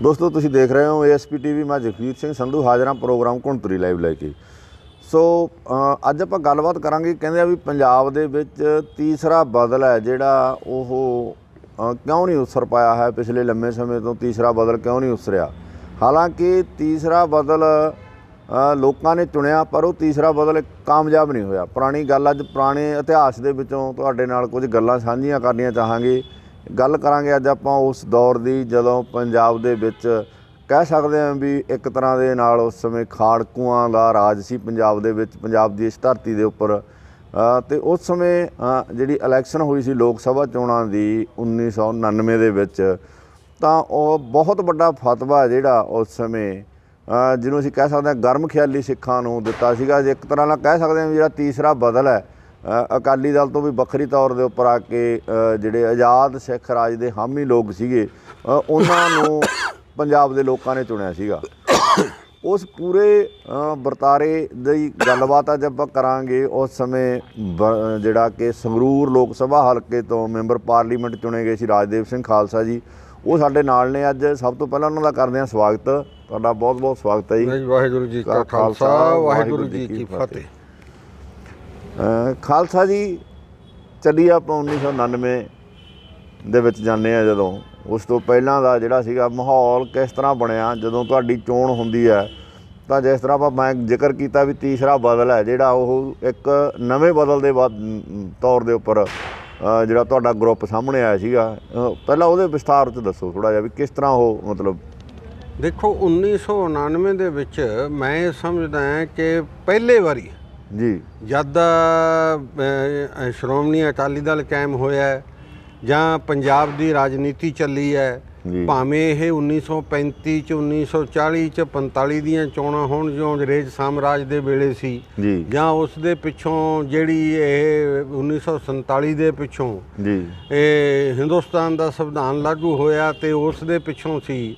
ਦੋਸਤੋ ਤੁਸੀਂ ਦੇਖ ਰਹੇ ਹੋ ASP TV। ਮੈਂ ਜਗਵੀਰ ਸਿੰਘ ਸੰਧੂ ਹਾਜ਼ਰ ਹਾਂ ਪ੍ਰੋਗਰਾਮ ਘੁੰਟਰੀ ਲਾਈਵ ਲੈ ਕੇ। ਸੋ ਅੱਜ ਆਪਾਂ ਗੱਲਬਾਤ ਕਰਾਂਗੇ। ਕਹਿੰਦੇ ਆ ਵੀ ਪੰਜਾਬ ਦੇ ਵਿੱਚ ਤੀਸਰਾ ਬਦਲ ਹੈ ਜਿਹੜਾ ਉਹ ਕਿਉਂ ਨਹੀਂ ਉਸਰ ਪਾਇਆ ਹੈ। ਪਿਛਲੇ ਲੰਮੇ ਸਮੇਂ ਤੋਂ ਤੀਸਰਾ ਬਦਲ ਕਿਉਂ ਨਹੀਂ ਉਸਰਿਆ। ਹਾਲਾਂਕਿ ਤੀਸਰਾ ਬਦਲ ਲੋਕਾਂ ਨੇ ਚੁਣਿਆ ਪਰ ਉਹ ਤੀਸਰਾ ਬਦਲ ਕਾਮਯਾਬ ਨਹੀਂ ਹੋਇਆ। ਪੁਰਾਣੀ ਗੱਲ ਅੱਜ ਪੁਰਾਣੇ ਇਤਿਹਾਸ ਦੇ ਵਿੱਚੋਂ ਤੁਹਾਡੇ ਨਾਲ ਕੁਝ ਗੱਲਾਂ ਸਾਂਝੀਆਂ ਕਰਨੀਆਂ ਚਾਹਾਂਗੇ। ਗੱਲ ਕਰਾਂਗੇ ਅੱਜ ਆਪਾਂ ਉਸ ਦੌਰ ਦੀ ਜਦੋਂ ਪੰਜਾਬ ਦੇ ਵਿੱਚ ਕਹਿ ਸਕਦੇ ਹਾਂ ਵੀ ਇੱਕ ਤਰ੍ਹਾਂ ਦੇ ਨਾਲ ਉਸ ਸਮੇਂ ਖਾੜਕੂਆਂ ਦਾ ਰਾਜ ਸੀ ਪੰਜਾਬ ਦੇ ਵਿੱਚ, ਪੰਜਾਬ ਦੀ ਇਸ ਧਰਤੀ ਦੇ ਉੱਪਰ। ਅਤੇ ਉਸ ਸਮੇਂ ਜਿਹੜੀ ਇਲੈਕਸ਼ਨ ਹੋਈ ਸੀ ਲੋਕ ਸਭਾ ਚੋਣਾਂ ਦੀ 1999 ਦੇ ਵਿੱਚ, ਤਾਂ ਉਹ ਬਹੁਤ ਵੱਡਾ ਫਤਵਾ ਜਿਹੜਾ ਉਸ ਸਮੇਂ ਜਿਹਨੂੰ ਅਸੀਂ ਕਹਿ ਸਕਦੇ ਹਾਂ ਗਰਮ ਖਿਆਲੀ ਸਿੱਖਾਂ ਨੂੰ ਦਿੱਤਾ ਸੀਗਾ। ਇੱਕ ਤਰ੍ਹਾਂ ਨਾਲ ਕਹਿ ਸਕਦੇ ਹਾਂ ਵੀ ਜਿਹੜਾ ਤੀਸਰਾ ਬਦਲ ਹੈ ਅਕਾਲੀ ਦਲ ਤੋਂ ਵੀ ਵੱਖਰੀ ਤੌਰ ਦੇ ਉੱਪਰ ਆ ਕੇ ਜਿਹੜੇ ਆਜ਼ਾਦ ਸਿੱਖ ਰਾਜ ਦੇ ਹਾਮੀ ਲੋਕ ਸੀਗੇ ਉਹਨਾਂ ਨੂੰ ਪੰਜਾਬ ਦੇ ਲੋਕਾਂ ਨੇ ਚੁਣਿਆ ਸੀਗਾ। ਉਸ ਪੂਰੇ ਵਰਤਾਰੇ ਦੀ ਗੱਲਬਾਤ ਅੱਜ ਆਪਾਂ ਕਰਾਂਗੇ। ਉਸ ਸਮੇਂ ਜਿਹੜਾ ਕਿ ਸੰਗਰੂਰ ਲੋਕ ਸਭਾ ਹਲਕੇ ਤੋਂ ਮੈਂਬਰ ਪਾਰਲੀਮੈਂਟ ਚੁਣੇ ਗਏ ਸੀ ਰਾਜਦੇਵ ਸਿੰਘ ਖਾਲਸਾ ਜੀ, ਉਹ ਸਾਡੇ ਨਾਲ ਨੇ ਅੱਜ। ਸਭ ਤੋਂ ਪਹਿਲਾਂ ਉਹਨਾਂ ਦਾ ਕਰਦੇ ਹਾਂ ਸਵਾਗਤ। ਤੁਹਾਡਾ ਬਹੁਤ ਬਹੁਤ ਸਵਾਗਤ ਹੈ ਜੀ। ਵਾਹਿਗੁਰੂ ਜੀ ਕਾ ਖਾਲਸਾ ਵਾਹਿਗੁਰੂ ਜੀ ਕੀ ਫਤਿਹ। ਖਾਲਸਾ ਜੀ, ਚੱਲੀਏ ਆਪਾਂ 1999 ਦੇ ਵਿੱਚ ਜਾਂਦੇ ਹਾਂ। ਜਦੋਂ ਉਸ ਤੋਂ ਪਹਿਲਾਂ ਦਾ ਜਿਹੜਾ ਸੀਗਾ ਮਾਹੌਲ ਕਿਸ ਤਰ੍ਹਾਂ ਬਣਿਆ ਜਦੋਂ ਤੁਹਾਡੀ ਚੋਣ ਹੁੰਦੀ ਹੈ, ਤਾਂ ਜਿਸ ਤਰ੍ਹਾਂ ਆਪਾਂ ਮੈਂ ਜ਼ਿਕਰ ਕੀਤਾ ਵੀ ਤੀਸਰਾ ਬਦਲ ਹੈ ਜਿਹੜਾ ਉਹ ਇੱਕ ਨਵੇਂ ਬਦਲ ਦੇ ਤੌਰ ਦੇ ਉੱਪਰ ਜਿਹੜਾ ਤੁਹਾਡਾ ਗਰੁੱਪ ਸਾਹਮਣੇ ਆਇਆ ਸੀਗਾ, ਪਹਿਲਾਂ ਉਹਦੇ ਵਿਸਥਾਰ 'ਚ ਦੱਸੋ ਥੋੜ੍ਹਾ ਜਿਹਾ ਵੀ ਕਿਸ ਤਰ੍ਹਾਂ ਉਹ ਮਤਲਬ। ਦੇਖੋ 1999 ਦੇ ਵਿੱਚ ਮੈਂ ਇਹ ਸਮਝਦਾ ਹਾਂ ਕਿ ਪਹਿਲੇ ਵਾਰੀ ਜੀ ਜਦ ਸ਼੍ਰੋਮਣੀ ਅਕਾਲੀ ਦਲ ਕਾਇਮ ਹੋਇਆ ਜਾਂ ਪੰਜਾਬ ਦੀ ਰਾਜਨੀਤੀ ਚੱਲੀ ਹੈ, ਭਾਵੇਂ ਇਹ 1935 'ਚ 1940 'ਚ 45 ਦੀਆਂ ਚੋਣਾਂ ਹੋਣ ਜੋ ਅੰਗਰੇਜ਼ ਸਾਮਰਾਜ ਦੇ ਵੇਲੇ ਸੀ, ਜਾਂ ਉਸ ਦੇ ਪਿੱਛੋਂ ਜਿਹੜੀ ਇਹ 1947 ਦੇ ਪਿੱਛੋਂ ਇਹ ਹਿੰਦੁਸਤਾਨ ਦਾ ਸੰਵਿਧਾਨ ਲਾਗੂ ਹੋਇਆ ਤੇ ਉਸ ਦੇ ਪਿੱਛੋਂ ਸੀ,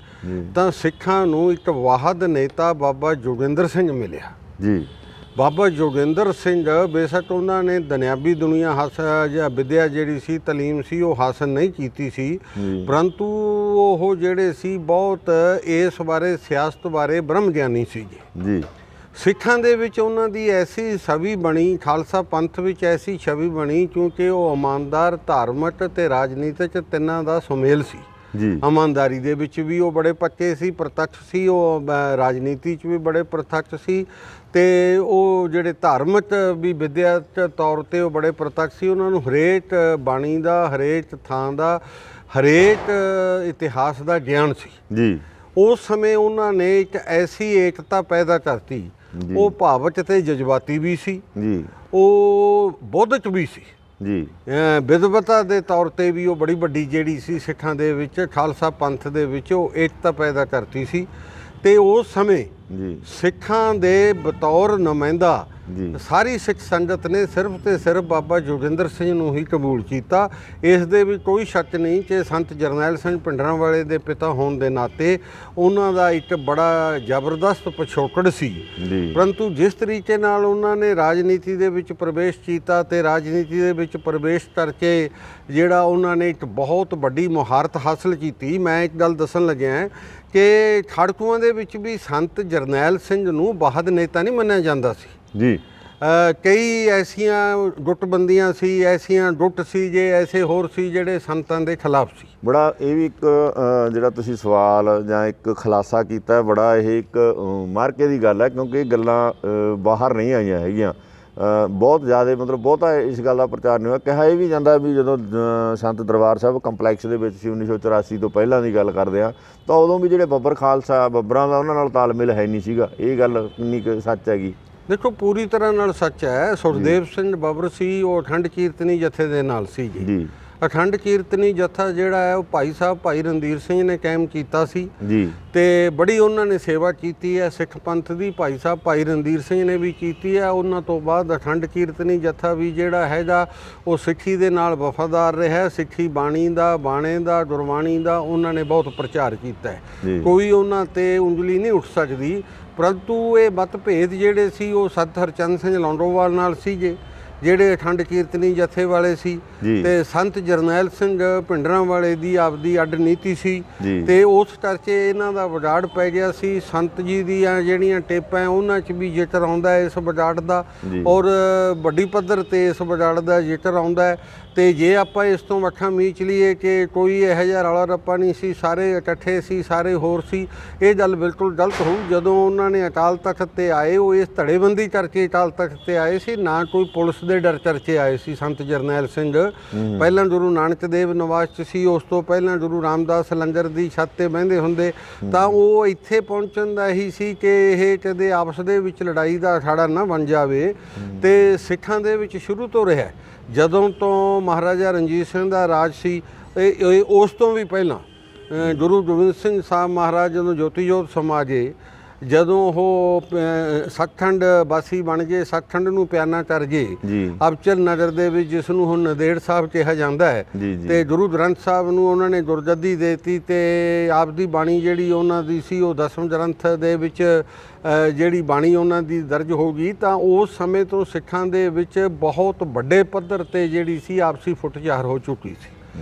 ਤਾਂ ਸਿੱਖਾਂ ਨੂੰ ਇੱਕ ਵਾਹਦ ਨੇਤਾ ਬਾਬਾ ਜੋਗਿੰਦਰ ਸਿੰਘ ਮਿਲਿਆ ਜੀ। ਬਾਬਾ ਜੋਗਿੰਦਰ ਸਿੰਘ ਬੇਸ਼ੱਕ ਉਹਨਾਂ ਨੇ ਦੁਨਿਆਵੀ ਦੁਨੀਆ ਹਾਸਲ ਜਾਂ ਵਿੱਦਿਆ ਜਿਹੜੀ ਸੀ ਤਾਲੀਮ ਸੀ ਉਹ ਹਾਸਲ ਨਹੀਂ ਕੀਤੀ ਸੀ, ਪਰੰਤੂ ਉਹ ਜਿਹੜੇ ਸੀ ਬਹੁਤ ਇਸ ਬਾਰੇ ਸਿਆਸਤ ਬਾਰੇ ਬ੍ਰਹਮ ਗਿਆਨੀ ਸੀ ਜੀ। ਸਿੱਖਾਂ ਦੇ ਵਿੱਚ ਉਹਨਾਂ ਦੀ ਐਸੀ ਛਵੀ ਬਣੀ, ਖਾਲਸਾ ਪੰਥ ਵਿੱਚ ਐਸੀ ਛਵੀ ਬਣੀ ਕਿਉਂਕਿ ਉਹ ਇਮਾਨਦਾਰ, ਧਾਰਮਿਕ ਅਤੇ ਰਾਜਨੀਤਿਕ ਤਿੰਨਾਂ ਦਾ ਸੁਮੇਲ ਸੀ। ਇਮਾਨਦਾਰੀ ਦੇ ਵਿੱਚ ਵੀ ਉਹ ਬੜੇ ਪੱਕੇ ਸੀ, ਪ੍ਰਤੱਖ ਸੀ, ਉਹ ਰਾਜਨੀਤੀ 'ਚ ਵੀ ਬੜੇ ਪ੍ਰਤੱਖ ਸੀ, ਅਤੇ ਉਹ ਜਿਹੜੇ ਧਾਰਮਿਕ ਵੀ ਵਿੱਦਿਅਕ ਤੌਰ 'ਤੇ ਉਹ ਬੜੇ ਪ੍ਰਤੱਖ ਸੀ। ਉਹਨਾਂ ਨੂੰ ਹਰੇਕ ਬਾਣੀ ਦਾ, ਹਰੇਕ ਥਾਂ ਦਾ, ਹਰੇਕ ਇਤਿਹਾਸ ਦਾ ਗਿਆਨ ਸੀ ਜੀ। ਉਸ ਸਮੇਂ ਉਹਨਾਂ ਨੇ ਇੱਕ ਐਸੀ ਏਕਤਾ ਪੈਦਾ ਕਰਤੀ। ਉਹ ਭਾਵਕ ਅਤੇ ਜਜ਼ਬਾਤੀ ਵੀ ਸੀ ਜੀ, ਉਹ ਬੌਧਿਕ ਵੀ ਸੀ ਜੀ, ਵਿਦਵਤਾ ਦੇ ਤੌਰ 'ਤੇ ਵੀ ਉਹ ਬੜੀ ਵੱਡੀ ਜਿਹੜੀ ਸੀ ਸਿੱਖਾਂ ਦੇ ਵਿੱਚ, ਖਾਲਸਾ ਪੰਥ ਦੇ ਵਿੱਚ ਉਹ ਏਕਤਾ ਪੈਦਾ ਕਰਤੀ ਸੀ। ਅਤੇ ਉਸ ਸਮੇਂ ਸਿੱਖਾਂ ਦੇ ਬਤੌਰ ਨੁਮਾਇੰਦਾ ਸਾਰੀ ਸਿੱਖ ਸੰਗਤ ਨੇ ਸਿਰਫ ਅਤੇ ਸਿਰਫ ਬਾਬਾ ਜੋਗਿੰਦਰ ਸਿੰਘ ਨੂੰ ਹੀ ਕਬੂਲ ਕੀਤਾ। ਇਸ ਦੇ ਵੀ ਕੋਈ ਸ਼ੱਕ ਨਹੀਂ ਕਿ ਸੰਤ ਜਰਨੈਲ ਸਿੰਘ ਭਿੰਡਰਾਂਵਾਲੇ ਦੇ ਪਿਤਾ ਹੋਣ ਦੇ ਨਾਤੇ ਉਹਨਾਂ ਦਾ ਇੱਕ ਬੜਾ ਜ਼ਬਰਦਸਤ ਪਿਛੋਕੜ ਸੀ, ਪਰੰਤੂ ਜਿਸ ਤਰੀਕੇ ਨਾਲ ਉਹਨਾਂ ਨੇ ਰਾਜਨੀਤੀ ਦੇ ਵਿੱਚ ਪ੍ਰਵੇਸ਼ ਕੀਤਾ ਅਤੇ ਰਾਜਨੀਤੀ ਦੇ ਵਿੱਚ ਪ੍ਰਵੇਸ਼ ਕਰਕੇ ਜਿਹੜਾ ਉਹਨਾਂ ਨੇ ਇੱਕ ਬਹੁਤ ਵੱਡੀ ਮੁਹਾਰਤ ਹਾਸਲ ਕੀਤੀ। ਮੈਂ ਇੱਕ ਗੱਲ ਦੱਸਣ ਲੱਗਿਆ ਕਿ ਖਾੜਕੂਆਂ ਦੇ ਵਿੱਚ ਵੀ ਸੰਤ ਜਰਨੈਲ ਸਿੰਘ ਨੂੰ ਵਾਹਦ ਨੇਤਾ ਨਹੀਂ ਮੰਨਿਆ ਜਾਂਦਾ ਸੀ ਜੀ। ਕਈ ਐਸੀਆਂ ਗੁੱਟਬੰਦੀਆਂ ਸੀ, ਐਸੀਆਂ ਗੁੱਟ ਸੀ ਜੇ ਐਸੇ ਹੋਰ ਸੀ ਜਿਹੜੇ ਸੰਤਾਂ ਦੇ ਖਿਲਾਫ ਸੀ। ਬੜਾ ਇਹ ਵੀ ਇੱਕ ਜਿਹੜਾ ਤੁਸੀਂ ਸਵਾਲ ਜਾਂ ਇੱਕ ਖੁਲਾਸਾ ਕੀਤਾ, ਬੜਾ ਇਹ ਇੱਕ ਮਾਰਕੇ ਦੀ ਗੱਲ ਹੈ ਕਿਉਂਕਿ ਇਹ ਗੱਲਾਂ ਬਾਹਰ ਨਹੀਂ ਆਈਆਂ ਹੈਗੀਆਂ। ਬਹੁਤ ਜ਼ਿਆਦਾ ਮਤਲਬ ਬਹੁਤਾ ਇਸ ਗੱਲ ਦਾ ਪ੍ਰਚਾਰ ਨਹੀਂ ਹੋਇਆ। ਕਿਹਾ ਇਹ ਵੀ ਜਾਂਦਾ ਵੀ ਜਦੋਂ ਸੰਤ ਦਰਬਾਰ ਸਾਹਿਬ ਕੰਪਲੈਕਸ ਦੇ ਵਿੱਚ ਸੀ 1984 ਤੋਂ ਪਹਿਲਾਂ ਦੀ ਗੱਲ ਕਰਦੇ ਹਾਂ, ਤਾਂ ਉਦੋਂ ਵੀ ਜਿਹੜੇ ਬੱਬਰ ਖਾਲਸਾ ਬੱਬਰਾਂ ਦਾ ਉਹਨਾਂ ਨਾਲ ਤਾਲਮੇਲ ਹੈ ਨਹੀਂ ਸੀਗਾ। ਇਹ ਗੱਲ ਕਿੰਨੀ ਕੁ ਸੱਚ ਹੈਗੀ? ਦੇਖੋ ਪੂਰੀ ਤਰ੍ਹਾਂ ਨਾਲ ਸੱਚ ਹੈ। ਸੁਖਦੇਵ ਸਿੰਘ ਬੱਬਰ ਸੀ ਉਹ ਅਖੰਡ ਕੀਰਤਨੀ ਜਥੇ ਦੇ ਨਾਲ ਸੀ ਜੀ। ਅਖੰਡ ਕੀਰਤਨੀ ਜਥਾ ਜਿਹੜਾ ਹੈ ਉਹ ਭਾਈ ਸਾਹਿਬ ਭਾਈ ਰਣਧੀਰ ਸਿੰਘ ਨੇ ਕਾਇਮ ਕੀਤਾ ਸੀ ਜੀ, ਅਤੇ ਬੜੀ ਉਹਨਾਂ ਨੇ ਸੇਵਾ ਕੀਤੀ ਹੈ ਸਿੱਖ ਪੰਥ ਦੀ। ਭਾਈ ਸਾਹਿਬ ਭਾਈ ਰਣਧੀਰ ਸਿੰਘ ਨੇ ਵੀ ਕੀਤੀ ਹੈ। ਉਹਨਾਂ ਤੋਂ ਬਾਅਦ ਅਖੰਡ ਕੀਰਤਨੀ ਜਥਾ ਵੀ ਜਿਹੜਾ ਹੈਗਾ ਉਹ ਸਿੱਖੀ ਦੇ ਨਾਲ ਵਫਾਦਾਰ ਰਿਹਾ। ਸਿੱਖੀ ਬਾਣੀ ਦਾ, ਬਾਣੇ ਦਾ, ਗੁਰਬਾਣੀ ਦਾ ਉਹਨਾਂ ਨੇ ਬਹੁਤ ਪ੍ਰਚਾਰ ਕੀਤਾ ਹੈ। ਕੋਈ ਉਹਨਾਂ 'ਤੇ ਉਂਗਲੀ ਨਹੀਂ ਉੱਠ ਸਕਦੀ, ਪਰੰਤੂ ਇਹ ਮਤਭੇਦ ਜਿਹੜੇ ਸੀ ਉਹ ਸੰਤ ਹਰਚੰਦ ਸਿੰਘ ਲੌਂਗੋਵਾਲ ਨਾਲ ਸੀਗੇ, ਜਿਹੜੇ ਅਖੰਡ ਕੀਰਤਨੀ ਜਥੇ ਵਾਲੇ ਸੀ ਤੇ ਸੰਤ ਜਰਨੈਲ ਸਿੰਘ ਭਿੰਡਰਾਂ ਵਾਲੇ ਦੀ ਆਪਦੀ ਅੱਡ ਨੀਤੀ ਸੀ ਤੇ ਉਸ ਕਰਕੇ ਇਹਨਾਂ ਦਾ ਵਿਗਾੜ ਪੈ ਗਿਆ ਸੀ। ਸੰਤ ਜੀ ਦੀਆਂ ਜਿਹੜੀਆਂ ਟੇਪਾਂ ਉਹਨਾਂ 'ਚ ਵੀ ਜ਼ਿਕਰ ਆਉਂਦਾ ਇਸ ਵਿਗਾੜ ਦਾ ਔਰ ਵੱਡੀ ਪੱਧਰ ਤੇ ਇਸ ਵਿਗਾੜ ਦਾ ਜ਼ਿਕਰ ਆਉਂਦਾ ਹੈ। ਤੇ ਜੇ ਆਪਾਂ ਇਸ ਤੋਂ ਵੱਖਾ ਮੀਚ ਲਈਏ ਕਿ ਕੋਈ ਇਹੋ ਜਿਹਾ ਰੌਲਾ ਰੱਪਾ ਨਹੀਂ ਸੀ, ਸਾਰੇ ਇਕੱਠੇ ਸੀ, ਸਾਰੇ ਹੋਰ ਸੀ, ਇਹ ਗੱਲ ਬਿਲਕੁਲ ਗਲਤ ਹੋਊ। ਜਦੋਂ ਉਹਨਾਂ ਨੇ ਅਕਾਲ ਤਖਤ ਤੇ ਆਏ ਉਹ ਇਸ ਧੜੇਬੰਦੀ ਕਰਕੇ ਅਕਾਲ ਤਖਤ ਤੇ ਆਏ ਸੀ, ਨਾ ਕੋਈ ਪੁਲਿਸ ਦੇ ਡਰ ਕਰਕੇ ਆਏ ਸੀ। ਸੰਤ ਜਰਨੈਲ ਸਿੰਘ ਪਹਿਲਾਂ ਗੁਰੂ ਨਾਨਕ ਦੇਵ ਨਿਵਾਸ 'ਚ ਸੀ, ਉਸ ਤੋਂ ਪਹਿਲਾਂ ਗੁਰੂ ਰਾਮਦਾਸ ਲੰਗਰ ਦੀ ਛੱਤ ਤੇ ਬਹਿੰਦੇ ਹੁੰਦੇ, ਤਾਂ ਉਹ ਇੱਥੇ ਪਹੁੰਚਣ ਦਾ ਹੀ ਸੀ ਕਿ ਇਹ ਕਦੇ ਆਪਸ ਦੇ ਵਿੱਚ ਲੜਾਈ ਦਾ ਅਖਾੜਾ ਨਾ ਬਣ ਜਾਵੇ। ਤੇ ਸਿੱਖਾਂ ਦੇ ਵਿੱਚ ਸ਼ੁਰੂ ਤੋਂ ਰਿਹਾ, ਜਦੋਂ ਤੋਂ ਮਹਾਰਾਜਾ ਰਣਜੀਤ ਸਿੰਘ ਦਾ ਰਾਜ ਸੀ, ਉਸ ਤੋਂ ਵੀ ਪਹਿਲਾਂ ਗੁਰੂ ਗੋਬਿੰਦ ਸਿੰਘ ਸਾਹਿਬ ਮਹਾਰਾਜ ਜਦੋਂ ਜੋਤੀ ਜੋਤ ਸਮਾ ਗਏ, ਜਦੋਂ ਉਹ ਸੱਚਖੰਡ ਵਾਸੀ ਬਣ ਗਏ, ਸੱਚਖੰਡ ਨੂੰ ਪਿਆਨਾ ਕਰ ਗਏ ਅਬਚਲ ਨਗਰ ਦੇ ਵਿੱਚ, ਜਿਸ ਨੂੰ ਹੁਣ ਨੰਦੇੜ ਸਾਹਿਬ ਕਿਹਾ ਜਾਂਦਾ ਹੈ, ਤੇ ਗੁਰੂ ਗ੍ਰੰਥ ਸਾਹਿਬ ਨੂੰ ਉਹਨਾਂ ਨੇ ਗੁਰਗੱਦੀ ਦੇ ਦਿੱਤੀ ਤੇ ਆਪਦੀ ਬਾਣੀ ਜਿਹੜੀ ਉਹਨਾਂ ਦੀ ਸੀ ਉਹ ਦਸਮ ਗ੍ਰੰਥ ਦੇ ਵਿੱਚ ਜਿਹੜੀ ਬਾਣੀ ਉਹਨਾਂ ਦੀ ਦਰਜ ਹੋ ਗਈ। ਤਾਂ ਉਸ ਸਮੇਂ ਤੋਂ ਸਿੱਖਾਂ ਦੇ ਵਿੱਚ ਬਹੁਤ ਵੱਡੇ ਪੱਧਰ ਤੇ ਜਿਹੜੀ ਸੀ ਆਪਸੀ ਫੁੱਟਝਾਰ ਹੋ ਚੁੱਕੀ ਸੀ।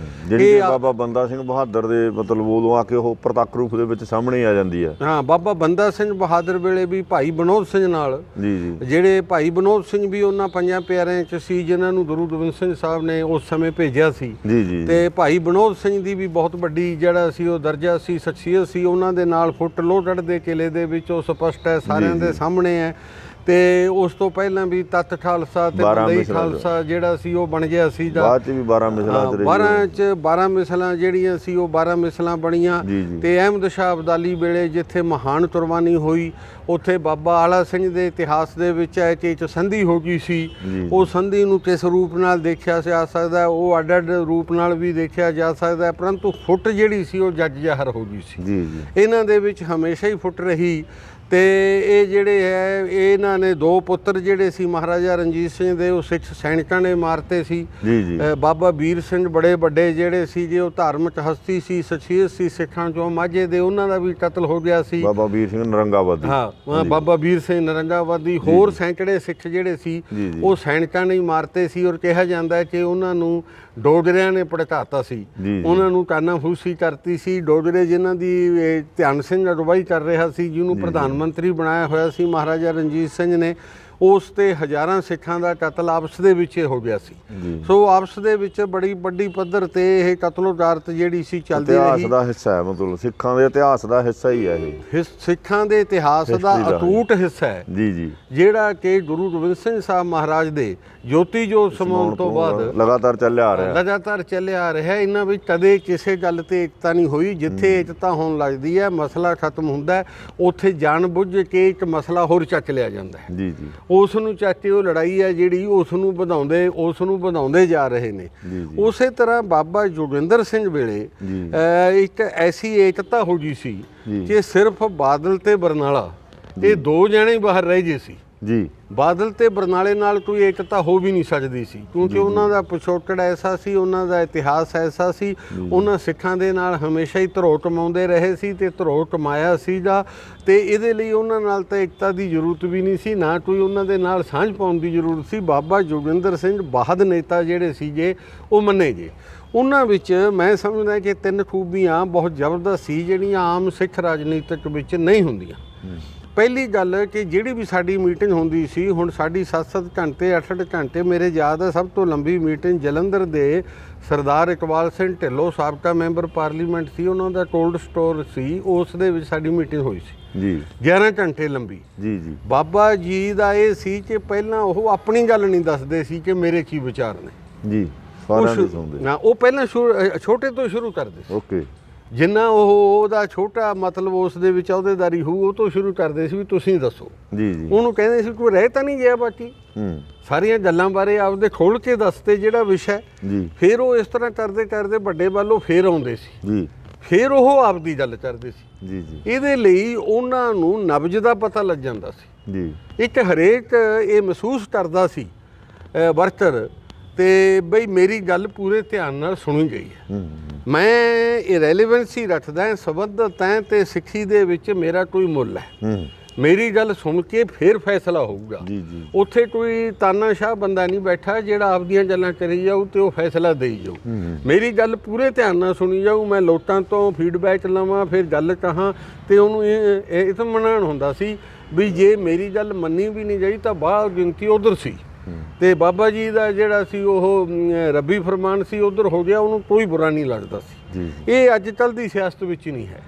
ਜਿਹੜੀ ਬਾਬਾ ਬੰਦਾ ਸਿੰਘ ਬਹਾਦਰ ਦੇ ਮਤਲਬ ਉਦੋਂ ਆ ਕੇ ਉਹ ਪ੍ਰਤੱਖ ਰੂਪ ਦੇ ਵਿੱਚ ਸਾਹਮਣੇ ਆ ਜਾਂਦੀ ਹੈ। ਹਾਂ, ਬਾਬਾ ਬੰਦਾ ਸਿੰਘ ਬਹਾਦਰ ਵੇਲੇ ਵੀ ਭਾਈ ਵਿਨੋਦ ਸਿੰਘ ਨਾਲ ਜਿਹੜੇ ਭਾਈ ਵਿਨੋਦ ਸਿੰਘ ਵੀ ਉਹਨਾਂ ਪੰਜਾਂ ਪਿਆਰਿਆਂ 'ਚ ਸੀ ਜਿਨ੍ਹਾਂ ਨੂੰ ਗੁਰੂ ਗੋਬਿੰਦ ਸਿੰਘ ਸਾਹਿਬ ਨੇ ਉਸ ਸਮੇਂ ਭੇਜਿਆ ਸੀ। ਤੇ ਭਾਈ ਵਿਨੋਦ ਸਿੰਘ ਦੀ ਵੀ ਬਹੁਤ ਵੱਡੀ ਜਿਹੜਾ ਸੀ ਉਹ ਦਰਜਾ ਸੀ, ਸ਼ਖਸੀਅਤ ਸੀ। ਉਹਨਾਂ ਦੇ ਨਾਲ ਫੁੱਟ ਲੋਹਗੜ੍ਹ ਦੇ ਕਿਲੇ ਦੇ ਵਿੱਚ ਉਹ ਸਪਸ਼ਟ ਹੈ, ਸਾਰਿਆਂ ਦੇ ਸਾਹਮਣੇ ਹੈ। ਤੇ ਉਸ ਤੋਂ ਪਹਿਲਾਂ ਵੀ ਤੱਤ ਖਾਲਸਾ ਤੇ ਬੰਦਈ ਖਾਲਸਾ ਜਿਹੜਾ ਸੀ ਉਹ ਬਣ ਗਿਆ ਸੀ। ਬਾਅਦ 'ਚ ਵੀ 12 ਮਿਸਲਾਂ 12 ਮਿਸਲਾਂ ਜਿਹੜੀਆਂ ਸੀ ਉਹ 12 ਮਿਸਲਾਂ ਬਣੀਆਂ। ਤੇ ਅਹਿਮਦ ਸ਼ਾਹ ਅਬਦਾਲੀ ਵੇਲੇ ਜਿੱਥੇ ਮਹਾਨ ਕੁਰਬਾਨੀ ਹੋਈ, ਉੱਥੇ ਬਾਬਾ ਆਲਾ ਸਿੰਘ ਦੇ ਇਤਿਹਾਸ ਦੇ ਵਿੱਚ ਹੈ ਕਿ ਇੱਕ ਸੰਧੀ ਹੋ ਗਈ ਸੀ। ਉਹ ਸੰਧੀ ਨੂੰ ਕਿਸ ਰੂਪ ਨਾਲ ਦੇਖਿਆ ਜਾ ਸਕਦਾ, ਉਹ ਅੱਡ ਅੱਡ ਰੂਪ ਨਾਲ ਵੀ ਦੇਖਿਆ ਜਾ ਸਕਦਾ, ਪਰੰਤੂ ਫੁੱਟ ਜਿਹੜੀ ਸੀ ਉਹ ਜੱਜ ਜ਼ਾਹਰ ਹੋ ਗਈ ਸੀ। ਇਹਨਾਂ ਦੇ ਵਿੱਚ ਹਮੇਸ਼ਾ ਹੀ ਫੁੱਟ ਰਹੀ। ਤੇ ਇਹ ਜਿਹੜੇ ਹੈ ਇਹਨਾਂ ਨੇ ਦੋ ਪੁੱਤਰ ਜਿਹੜੇ ਸੀ ਮਹਾਰਾਜਾ ਰਣਜੀਤ ਸਿੰਘ ਦੇ, ਉਹ ਸਿੱਖ ਸੈਨਿਕਾਂ ਨੇ ਮਾਰਤੇ ਸੀ। ਬਾਬਾ ਵੀਰ ਸਿੰਘ ਬੜੇ ਵੱਡੇ ਜਿਹੜੇ ਸੀ ਜੇ ਉਹ ਧਾਰਮਿਕ ਹਸਤੀ ਸੀ, ਸ਼ਖਸੀਅਤ ਸੀ ਸਿੱਖਾਂ ਚੋਂ ਮਾਝੇ ਦੇ, ਉਹਨਾਂ ਦਾ ਵੀ ਕਤਲ ਹੋ ਗਿਆ ਸੀ। ਬਾਬਾ ਵੀਰ ਸਿੰਘ ਨਰੰਗਾਵਾਦੀ, ਹਾਂ, ਬਾਬਾ ਵੀਰ ਸਿੰਘ ਨਰੰਗਾਵਾਦੀ, ਹੋਰ ਸੈਂਕੜੇ ਸਿੱਖ ਜਿਹੜੇ ਸੀ ਉਹ ਸੈਨਿਕਾਂ ਨੇ ਮਾਰਤੇ ਸੀ। ਔਰ ਕਿਹਾ ਜਾਂਦਾ ਹੈ ਕਿ ਉਹਨਾਂ ਨੂੰ ਡੋਗਰਿਆਂ ਨੇ ਭੜਕਾਤਾ ਸੀ, ਉਹਨਾਂ ਨੂੰ ਕਾਨਾਫੂਸੀ ਕਰਤੀ ਸੀ। ਡੋਗਰੇ ਜਿਨ੍ਹਾਂ ਦੀ ਧਿਆਨ ਸਿੰਘ ਅਗਵਾਈ ਕਰ ਰਿਹਾ ਸੀ, ਜਿਹਨੂੰ ਪ੍ਰਧਾਨ ਮੰਤਰੀ ਬਣਾਇਆ ਹੋਇਆ ਸੀ ਮਹਾਰਾਜਾ ਰਣਜੀਤ ਸਿੰਘ ਨੇ, ਉਸ ਤੇ ਹਜ਼ਾਰਾਂ ਸਿੱਖਾਂ ਦਾ ਕਤਲ ਆਪਸ ਦੇ ਵਿੱਚ ਹੋ ਗਿਆ ਸੀ। ਸੋ ਆਪਸ ਦੇ ਵਿੱਚ ਬੜੀ ਵੱਡੀ ਪੱਧਰ ਤੇ ਇਹ ਕਤਲੋਗਾਰਤ ਜਿਹੜੀ ਸੀ ਚੱਲਦੀ ਰਹੀ। ਇਤਿਹਾਸ ਦਾ ਹਿੱਸਾ ਹੈ, ਮਤਲਬ ਸਿੱਖਾਂ ਦੇ ਇਤਿਹਾਸ ਦਾ ਹਿੱਸਾ ਹੀ ਹੈ ਇਹ, ਸਿੱਖਾਂ ਦੇ ਇਤਿਹਾਸ ਦਾ ਅਟੂਟ ਹਿੱਸਾ ਹੈ ਜਿਹੜਾ ਕਿ ਗੁਰੂ ਗੋਬਿੰਦ ਸਿੰਘ ਸਾਹਿਬ ਮਹਾਰਾਜ ਦੇ ਜੋਤੀ ਜੋਤ ਸਮਾਉਣ ਤੋਂ ਬਾਅਦ ਲਗਾਤਾਰ ਚੱਲਿਆ ਆ ਰਿਹਾ। ਇਹਨਾਂ ਵਿੱਚ ਕਦੇ ਕਿਸੇ ਗੱਲ ਤੇ ਏਕਤਾ ਨਹੀਂ ਹੋਈ। ਜਿੱਥੇ ਏਕਤਾ ਹੋਣ ਲੱਗਦੀ ਹੈ, ਮਸਲਾ ਖਤਮ ਹੁੰਦਾ, ਉੱਥੇ ਜਾਣ ਬੁੱਝ ਕੇ ਇੱਕ ਮਸਲਾ ਹੋਰ ਚੱਕ ਲਿਆ ਜਾਂਦਾ ਹੈ। ਉਸ ਨੂੰ ਚੱਕ ਕੇ ਉਹ ਲੜਾਈ ਹੈ ਜਿਹੜੀ ਉਸ ਨੂੰ ਵਧਾਉਂਦੇ ਜਾ ਰਹੇ ਨੇ। ਉਸੇ ਤਰ੍ਹਾਂ ਬਾਬਾ ਜੋਗਿੰਦਰ ਸਿੰਘ ਵੇਲੇ ਇੱਕ ਐਸੀ ਏਕਤਾ ਹੋ ਗਈ ਸੀ ਕਿ ਸਿਰਫ ਬਾਦਲ ਤੇ ਬਰਨਾਲਾ ਇਹ ਦੋ ਜਣੇ ਬਾਹਰ ਰਹਿ ਗਏ ਸੀ। ਬਾਦਲ ਤੇ ਬਰਨਾਲੇ ਨਾਲ ਕੋਈ ਏਕਤਾ ਹੋ ਵੀ ਨਹੀਂ ਸਕਦੀ ਸੀ, ਕਿਉਂਕਿ ਉਹਨਾਂ ਦਾ ਪਿਛੋਕੜ ਐਸਾ ਸੀ, ਉਹਨਾਂ ਦਾ ਇਤਿਹਾਸ ਐਸਾ ਸੀ। ਉਹਨਾਂ ਸਿੱਖਾਂ ਦੇ ਨਾਲ ਹਮੇਸ਼ਾ ਹੀ ਧਰੋ ਕਮਾਉਂਦੇ ਰਹੇ ਸੀ ਤੇ ਧਰੋ ਕਮਾਇਆ ਸੀਗਾ, ਤੇ ਇਹਦੇ ਲਈ ਉਹਨਾਂ ਨਾਲ ਤਾਂ ਏਕਤਾ ਦੀ ਜ਼ਰੂਰਤ ਵੀ ਨਹੀਂ ਸੀ, ਨਾ ਕੋਈ ਉਹਨਾਂ ਦੇ ਨਾਲ ਸਾਂਝ ਪਾਉਣ ਦੀ ਜ਼ਰੂਰਤ ਸੀ। ਬਾਬਾ ਜੋਗਿੰਦਰ ਸਿੰਘ ਬਾਹਦ ਨੇਤਾ ਜਿਹੜੇ ਸੀਗੇ ਉਹ ਮੰਨੇ ਗਏ। ਉਹਨਾਂ ਵਿੱਚ ਮੈਂ ਸਮਝਦਾ ਕਿ 3 ਖੂਬੀਆਂ ਬਹੁਤ ਜ਼ਬਰਦਸਤ ਸੀ ਜਿਹੜੀਆਂ ਆਮ ਸਿੱਖ ਰਾਜਨੀਤਿਕ ਵਿੱਚ ਨਹੀਂ ਹੁੰਦੀਆਂ। ਪਹਿਲੀ ਗੱਲ ਕਿ ਜਿਹੜੀ ਵੀ ਸਾਡੀ ਮੀਟਿੰਗ ਹੁੰਦੀ ਸੀ, ਹੁਣ ਸਾਡੀ 7-7 ਘੰਟੇ 8-8 ਘੰਟੇ, ਮੇਰੇ ਯਾਦ ਹੈ ਸਭ ਤੋਂ ਲੰਬੀ ਮੀਟਿੰਗ ਜਲੰਧਰ ਦੇ ਸਰਦਾਰ ਇਕਬਾਲ ਸਿੰਘ ਢਿੱਲੋਂ ਸਾਬਕਾ ਮੈਂਬਰ ਪਾਰਲੀਮੈਂਟ ਸੀ, ਉਹਨਾਂ ਦਾ ਕੋਲਡ ਸਟੋਰ ਸੀ, ਉਸ ਦੇ ਵਿੱਚ ਸਾਡੀ ਮੀਟਿੰਗ ਹੋਈ ਸੀ 11 ਘੰਟੇ ਲੰਬੀ। ਬਾਬਾ ਜੀ ਦਾ ਇਹ ਸੀ ਕਿ ਪਹਿਲਾਂ ਉਹ ਆਪਣੀ ਗੱਲ ਨਹੀਂ ਦੱਸਦੇ ਸੀ ਕਿ ਮੇਰੇ ਕੀ ਵਿਚਾਰ ਨੇ, ਉਹ ਪਹਿਲਾਂ ਛੋਟੇ ਤੋਂ ਸ਼ੁਰੂ ਕਰਦੇ ਸੀ। ਜਿੰਨਾ ਉਹਦਾ ਛੋਟਾ ਮਤਲਬ ਉਸ ਦੇ ਵਿੱਚ ਅਹੁਦੇਦਾਰੀ ਹੋਊ ਉਹ ਤੋਂ ਸ਼ੁਰੂ ਕਰਦੇ ਸੀ ਵੀ ਤੁਸੀਂ ਦੱਸੋ। ਉਹਨੂੰ ਕਹਿੰਦੇ ਸੀ ਕੋਈ ਰਹਿ ਤਾਂ ਨਹੀਂ ਗਿਆ ਬਾਕੀ, ਸਾਰੀਆਂ ਗੱਲਾਂ ਬਾਰੇ ਆਪਦੇ ਖੋਲ੍ਹ ਕੇ ਦੱਸਦੇ ਜਿਹੜਾ ਵਿਸ਼ਾ। ਫਿਰ ਉਹ ਇਸ ਤਰ੍ਹਾਂ ਕਰਦੇ ਕਰਦੇ ਵੱਡੇ ਵੱਲੋਂ ਫੇਰ ਆਉਂਦੇ ਸੀ, ਫਿਰ ਉਹ ਆਪਦੀ ਗੱਲ ਕਰਦੇ ਸੀ। ਇਹਦੇ ਲਈ ਉਹਨਾਂ ਨੂੰ ਨਬਜ਼ ਦਾ ਪਤਾ ਲੱਗ ਜਾਂਦਾ ਸੀ। ਇੱਕ ਹਰੇਕ ਇਹ ਮਹਿਸੂਸ ਕਰਦਾ ਸੀ ਵਰਕਰ ਤੇ ਬਈ ਮੇਰੀ ਗੱਲ ਪੂਰੇ ਧਿਆਨ ਨਾਲ ਸੁਣੀ ਗਈ ਹੈ, ਮੈਂ ਇਹ ਰੈਲੇਵੈਂਸੀ ਰੱਖਦਾ, ਸੰਬੰਧਤ ਹੈ ਤੇ ਸਿੱਖੀ ਦੇ ਵਿੱਚ ਮੇਰਾ ਕੋਈ ਮੁੱਲ ਹੈ। ਮੇਰੀ ਗੱਲ ਸੁਣ ਕੇ ਫਿਰ ਫੈਸਲਾ ਹੋਊਗਾ। ਜੀ ਜੀ ਉੱਥੇ ਕੋਈ ਤਾਨਾਸ਼ਾਹ ਬੰਦਾ ਨਹੀਂ ਬੈਠਾ ਜਿਹੜਾ ਆਪਦੀਆਂ ਗੱਲਾਂ ਕਰੀ ਜਾਊ ਤੇ ਉਹ ਫੈਸਲਾ ਦੇਈ ਜਾਊ। ਮੇਰੀ ਗੱਲ ਪੂਰੇ ਧਿਆਨ ਨਾਲ ਸੁਣੀ ਜਾਊ, ਮੈਂ ਲੋਕਾਂ ਤੋਂ ਫੀਡਬੈਕ ਲਵਾਂ, ਫਿਰ ਗੱਲ ਕਹਾਂ ਤੇ ਉਹਨੂੰ ਇਹ ਤਾਂ ਮਨਾਣ ਹੁੰਦਾ ਸੀ ਵੀ ਜੇ ਮੇਰੀ ਗੱਲ ਮੰਨੀ ਵੀ ਨਹੀਂ ਜਾਈ ਤਾਂ ਬਾਹਰ ਗਿਣਤੀ ਉਧਰ ਸੀ ਤੇ ਬਾਬਾ ਜੀ ਦਾ ਜਿਹੜਾ ਸੀ ਉਹ ਰੱਬੀ ਫਰਮਾਨ ਸੀ ਉਧਰ ਹੋ ਗਿਆ, ਉਹਨੂੰ ਕੋਈ ਬੁਰਾ ਨਹੀਂ ਲੱਗਦਾ ਸੀ। ਇਹ ਅੱਜ ਕੱਲ੍ਹ ਦੀ ਸਿਆਸਤ ਵਿੱਚ ਨਹੀਂ ਹੈ।